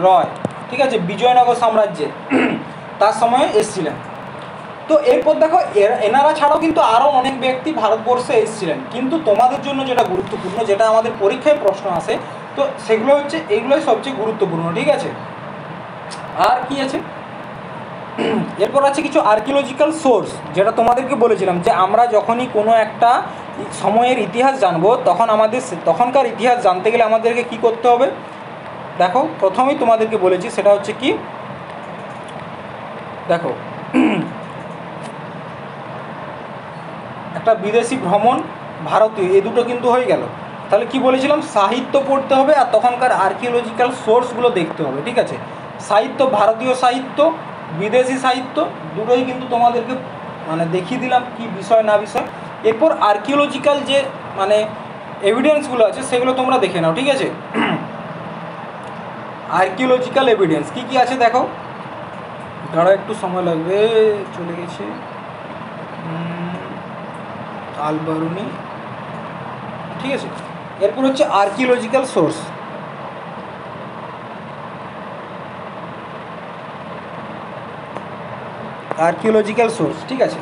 রয়, ঠিক আছে, বিজয়নগর সাম্রাজ্যে তার সময়ে এসেছিলেন। তো এরপর দেখো এনারা ছাড়াও কিন্তু আরও অনেক ব্যক্তি ভারতবর্ষে এসেছিলেন, কিন্তু তোমাদের জন্য যেটা গুরুত্বপূর্ণ, যেটা আমাদের পরীক্ষায় প্রশ্ন আসে, তো সেগুলো হচ্ছে এইগুলোই সবচেয়ে গুরুত্বপূর্ণ, ঠিক আছে। আর কি আছে? এরপর আছে কিছু আর্কিওলজিক্যাল সোর্স, যেটা তোমাদেরকে বলেছিলাম যে আমরা যখনই কোনো একটা সময়ের ইতিহাস জানবো, তখন আমাদের তখনকার ইতিহাস জানতে গেলে আমাদেরকে কি করতে হবে? দেখো প্রথমেই তোমাদেরকে বলেছি, সেটা হচ্ছে কি, দেখো একটা বিদেশি ভ্রমণ, ভারতীয়, এই দুটো কিন্তু হয়ে গেল। তাহলে কি বলেছিলাম? সাহিত্য পড়তে হবে আর তখনকার আর্কিওলজিক্যাল সোর্সগুলো দেখতে হবে, ঠিক আছে। সাহিত্য, ভারতীয় সাহিত্য, বিদেশি সাহিত্য, দুটোই কিন্তু তোমাদেরকে মানে দেখিয়ে দিলাম কি বিষয় না বিষয়। এরপর আর্কিওলজিক্যাল যে মানে এভিডেন্সগুলো আছে সেগুলো তোমরা দেখে নাও, ঠিক আছে। আর্কিওলজিক্যাল এভিডেন্স কী কী আছে দেখো, দাঁড়া একটু সময় লাগবে, চলে গেছে আল বারুনি, ঠিক আছে। এরপর হচ্ছে আর্কিওলজিক্যাল সোর্স। আর্কিওলজিক্যাল সোর্স, ঠিক আছে।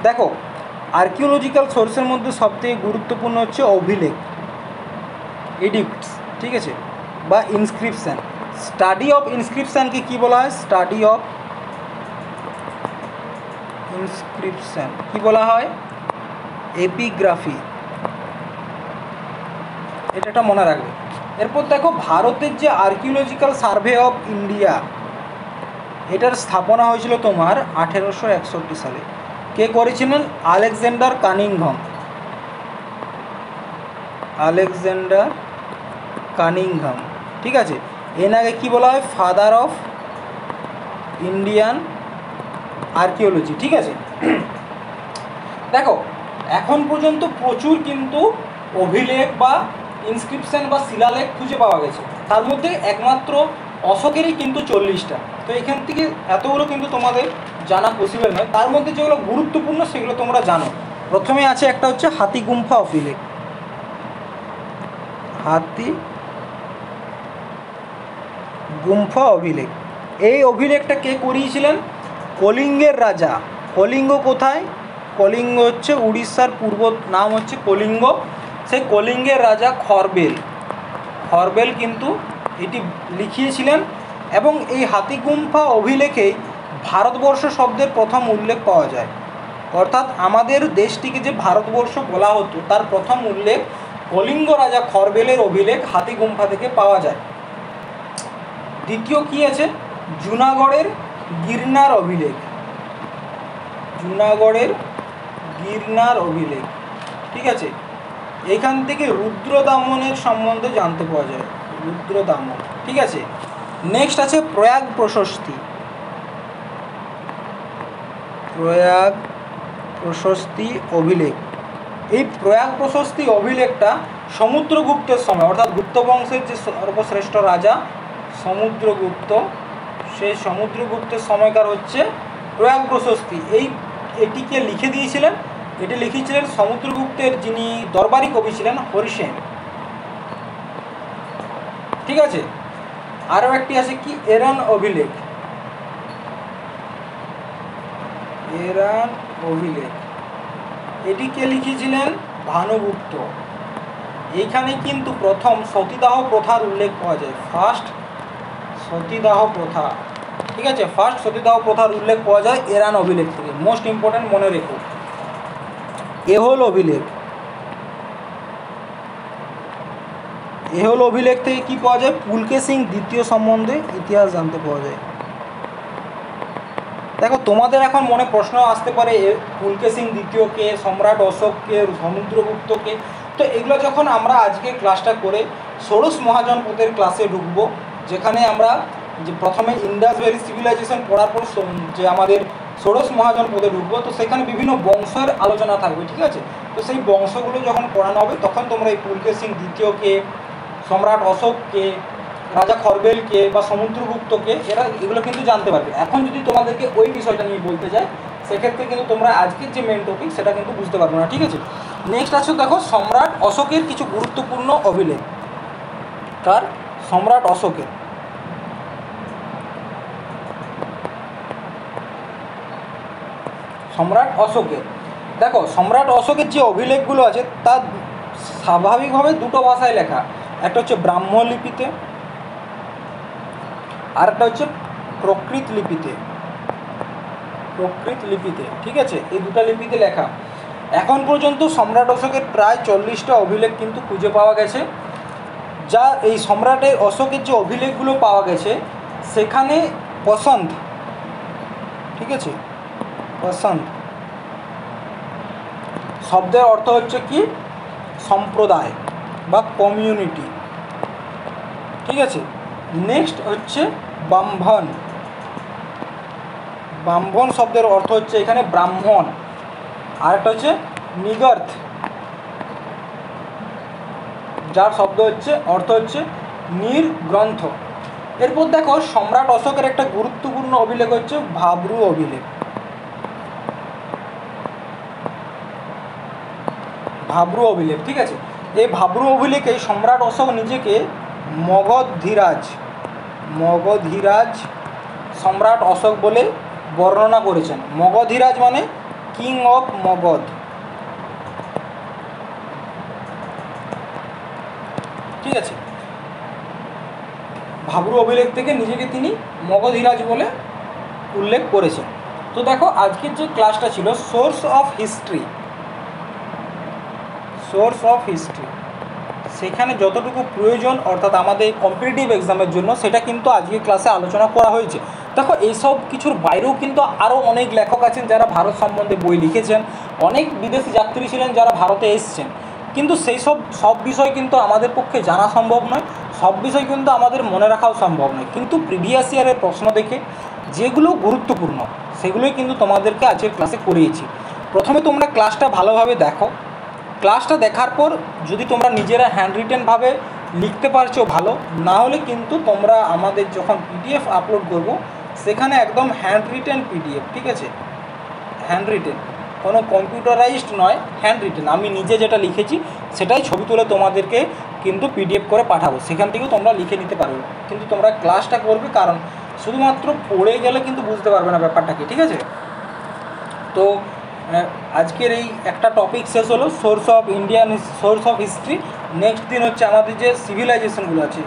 দেখো আর্কিওলজিক্যাল সোর্সের মধ্যে সবথেকে গুরুত্বপূর্ণ হচ্ছে অভিলেখ, এডিক্টস, ঠিক আছে, বা ইনস্ক্রিপশান। স্টাডি অফ ইনস্ক্রিপশানকে কী বলা হয়? স্টাডি অফ ইনস্ক্রিপশান কী বলা হয়? এপিগ্রাফি, এটা মনে রাখবে। এরপর দেখো ভারতের যে আর্কিওলজিক্যাল সার্ভে অফ ইন্ডিয়া, এটার স্থাপনা হয়েছিল তোমার 1861 সালে। কে করেছিলেন? Alexander Cunningham. আলেকজান্ডার কানিংহাম, ঠিক আছে। এনাকে কী বলা হয়? ফাদার অফ ইন্ডিয়ান আর্কিওলজি, ঠিক আছে। দেখো এখন পর্যন্ত প্রচুর কিন্তু অভিলেখ বা ইনস্ক্রিপশান বা শিলালেখ খুঁজে পাওয়া গেছে, তার মধ্যে একমাত্র অশোকেরই কিন্তু 40টা। তো এখান থেকে এতগুলো কিন্তু তোমাদের জানা পসিবল নয়, তার মধ্যে যেগুলো গুরুত্বপূর্ণ সেগুলো তোমরা জানো। প্রথমে আছে একটা হচ্ছে হাতি গুম্ফা অভিলেখ। হাতি গুম্ফা অভিলেখ, এই অভিলেখটা কে করিয়েছিলেন? কলিঙ্গের রাজা। কলিঙ্গ কোথায়? কলিঙ্গ হচ্ছে উড়িষ্যার পূর্ব নাম হচ্ছে কলিঙ্গ। সেই কলিঙ্গের রাজা খরবেল, খরবেল কিন্তু এটি লিখিয়েছিলেন। এবং এই হাতিগুম্ফা অভিলেখেই ভারতবর্ষ শব্দের প্রথম উল্লেখ পাওয়া যায়। অর্থাৎ আমাদের দেশটিকে যে ভারতবর্ষ বলা হতো তার প্রথম উল্লেখ কলিঙ্গ রাজা খরবেলের অভিলেখ হাতিগুম্ফা থেকে পাওয়া যায়। দ্বিতীয় কি আছে? জুনাগড়ের গিরনার অভিলেখ। জুনাগড়ের গিরনার অভিলেখ, ঠিক আছে। এখান থেকে রুদ্রদামনের সম্বন্ধে জানতে পাওয়া যায়, রুদ্রদামন, ঠিক আছে। নেক্সট আছে প্রয়াগ প্রশস্তি। প্রয়াগ প্রশস্তি অভিলেখ। এই প্রয়াগ প্রশস্তি অভিলেখটা সমুদ্রগুপ্তের সময়, অর্থাৎ গুপ্ত বংশের যে সর্বশ্রেষ্ঠ রাজা সমুদ্রগুপ্ত সেই সমুদ্রগুপ্তের সময়কার হচ্ছে প্রয়াগ প্রশস্তি। এটিকে লিখে দিয়েছিলেন, এটি লিখেছিলেন সমুদ্রগুপ্তের যিনি দরবারি কবি ছিলেন হরিসেন। ঠিক আছে, আরও একটি আছে কি এরান অভিলেখ। এরান অভিলেখ এটি কে লিখেছিলেন? ভানুগুপ্ত। এইখানে কিন্তু প্রথম সতীদাহ প্রথার উল্লেখ পাওয়া যায়, ফার্স্ট সতীদাহ প্রথা। ঠিক আছে, ফার্স্ট সতীদাহ প্রথার উল্লেখ পাওয়া যায় এরান অভিলেখ থেকে। মোস্ট ইম্পর্টেন্ট, মনে রেখো। এহোল অভিলেখ, এহোল অভিলেখ থেকে কী পাওয়া যায়? পুলকেশিন দ্বিতীয় সম্বন্ধে ইতিহাস জানতে পাওয়া যায়। দেখো তোমাদের এখন মনে প্রশ্ন আসতে পারে পুলকেশিন দ্বিতীয়কে, সম্রাট অশোককে, সমুদ্রগুপ্তকে। তো এগুলো যখন আমরা আজকে ক্লাসটা করে ষোড়শ মহাজনপদের ক্লাসে ঢুকবো, যেখানে আমরা যে প্রথমে ইন্ডাস ভ্যালি সিভিলাইজেশন পড়ার পর যে আমাদের ষোড়শ মহাজনপদে ঢুকবো, তো সেখানে বিভিন্ন বংশের আলোচনা থাকবে। ঠিক আছে, তো সেই বংশগুলো যখন পড়ানো হবে তখন তোমরা এই পুলকেশিন দ্বিতীয়কে, সম্রাট অশোককে, রাজা খরবেলকে বা সমুদ্রগুপ্তকে এগুলো কিন্তু জানতে পারবে। এখন যদি তোমাদেরকে ওই বিষয়টা নিয়ে বলতে যায়, সেক্ষেত্রে কিন্তু তোমরা আজকের যে মেন টপিক সেটা কিন্তু বুঝতে পারবে না। ঠিক আছে, নেক্সট আছে দেখো সম্রাট অশোকের কিছু গুরুত্বপূর্ণ অভিলেখ। কার? সম্রাট অশোকের। সম্রাট অশোকের দেখো, সম্রাট অশোকের যে অভিলেখগুলো আছে তা স্বাভাবিকভাবে দুটো ভাষায় লেখা। একটা হচ্ছে ব্রাহ্ম লিপিতে, আর একটা হচ্ছে প্রকৃত লিপিতে। প্রকৃত লিপিতে, ঠিক আছে, এই দুটো লিপিতে লেখা। এখন পর্যন্ত সম্রাট অশোকের প্রায় 40টা অভিলেখ কিন্তু খুঁজে পাওয়া গেছে। যা এই সম্রাটের অশোকের যে অভিলেখগুলো পাওয়া গেছে সেখানে পছন্দ, ঠিক আছে, পছন্দ শব্দের অর্থ হচ্ছে কি? সম্প্রদায় বা কমিউনিটি। ঠিক আছে, নেক্সট হচ্ছে ব্রাহ্মণ। ব্রাহ্মণ শব্দের অর্থ হচ্ছে এখানে ব্রাহ্মণ। আর একটা হচ্ছে নিগর্থ, যার শব্দ হচ্ছে অর্থ হচ্ছে নির্গ্রন্থ। এরপর দেখো সম্রাট অশোকের একটা গুরুত্বপূর্ণ অভিলেখ হচ্ছে ভাব্রু অভিলেখ। ভাব্রু অভিলেখ, ঠিক আছে, এই ভাব্রু অভিলেখে সম্রাট অশোক নিজেকে মগধীরাজ সম্রাট অশোক বলে বর্ণনা করেছেন। মগধীরাজ মানে কিং অফ মগধ। ঠিক আছে, ভাব্রু অভিলেখ থেকে নিজেকে তিনি মগধীরাজ বলে উল্লেখ করেছেন। তো দেখো আজকের যে ক্লাসটা ছিল সোর্স অফ হিস্ট্রি, সেখানে যতটুকু প্রয়োজন অর্থাৎ আমাদের কম্পিটিটিভ এক্সামের জন্য সেটা কিন্তু আজকের ক্লাসে আলোচনা করা হয়েছে। দেখো এইসব কিছুর বাইরেও কিন্তু আরও অনেক লেখক আছেন যারা ভারত সম্বন্ধে বই লিখেছেন, অনেক বিদেশি যাত্রী ছিলেন যারা ভারতে এসেছেন, কিন্তু সেই সব বিষয় কিন্তু আমাদের পক্ষে জানা সম্ভব নয়, সব বিষয় কিন্তু আমাদের মনে রাখাও সম্ভব নয়। কিন্তু প্রিভিয়াস ইয়ারের প্রশ্ন দেখে যেগুলো গুরুত্বপূর্ণ সেগুলোই কিন্তু তোমাদেরকে আজকের ক্লাসে করিয়েছি। প্রথমে তোমরা ক্লাসটা ভালোভাবে দেখো, ক্লাসটা দেখার পর যদি তোমরা নিজেরা হ্যান্ড রিটেনভাবে লিখতে পারছো ভালো, না হলে কিন্তু তোমরা আমাদের যখন পিডিএফ আপলোড করব সেখানে একদম হ্যান্ড রিটেন পিডিএফ, ঠিক আছে, হ্যান্ড রিটেন, কোনো কম্পিউটারাইজড নয়, হ্যান্ড রিটেন, আমি নিজে যেটা লিখেছি সেটাই ছবি তুলে তোমাদেরকে কিন্তু পিডিএফ করে পাঠাবো, সেখান থেকেও তোমরা লিখে নিতে পারবে। কিন্তু তোমরা ক্লাসটা করবে, কারণ শুধুমাত্র পড়ে গেলে কিন্তু বুঝতে পারবে না ব্যাপারটাকে। ঠিক আছে, তো আজকের এই একটা টপিক শেষ হলো সোর্স অফ হিস্ট্রি। নেক্সট দিন হচ্ছে আমাদের যে সিভিলাইজেশনগুলো আছে,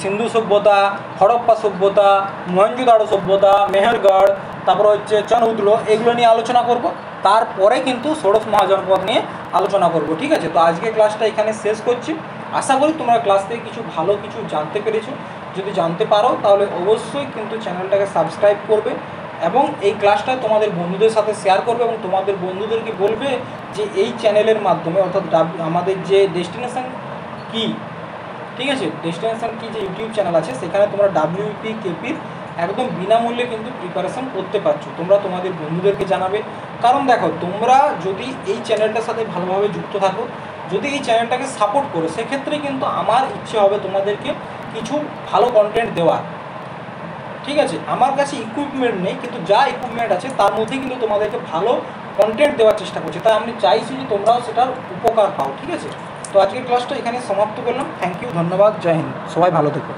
সিন্ধু সভ্যতা, হরপ্পা সভ্যতা, মহেঞ্জোদাড়ো সভ্যতা, মেহেরগড়, তারপর হচ্ছে চন্দ্রগুপ্ত, এগুলো নিয়ে আলোচনা করব। তারপরে কিন্তু ষোড়শ মহাজনপদ নিয়ে আলোচনা করব। ঠিক আছে, তো আজকে ক্লাসটা এখানে শেষ করছি। আশা করি তোমরা ক্লাস থেকে কিছু ভালো কিছু জানতে পেরেছো। যদি জানতে পারো তাহলে অবশ্যই কিন্তু চ্যানেলটাকে সাবস্ক্রাইব করবে এবং এই ক্লাসটা তোমাদের বন্ধুদের সাথে শেয়ার করবে এবং তোমাদের বন্ধুদেরকে বলবে যে এই চ্যানেলের মাধ্যমে অর্থাৎ আমাদের যে ডেস্টিনেশন কি, ঠিক আছে, ডেস্টিনেশন কি যে ইউটিউব চ্যানেল আছে সেখানে তোমরা WEP KPর একদম বিনামূল্যে কিন্তু প্রিপারেশন করতে পারছো। তোমরা তোমাদের বন্ধুদেরকে জানাবে, কারণ দেখো তোমরা যদি এই চ্যানেলটার সাথে ভালোভাবে যুক্ত থাকো, যদি এই চ্যানেলটাকে সাপোর্ট করো, সেক্ষেত্রে কিন্তু আমার ইচ্ছে হবে তোমাদেরকে কিছু ভালো কন্টেন্ট দেওয়ার। ঠিক আছে। আমার কাছে ইকুইপমেন্ট নেই, কিন্তু যা ইকুইপমেন্ট আছে তার মধ্যে কিন্তু তোমাদেরকে ভালো কন্টেন্ট দেওয়ার চেষ্টা করছি, তাই আমি চাইছি যে তোমরাও সেটার উপকার পাও। ঠিক আছে, তো আজকের ক্লাসটা এখানে সমাপ্ত করলাম। থ্যাংক ইউ, ধন্যবাদ, জয় হিন্দ, সবাই ভালো থেকো।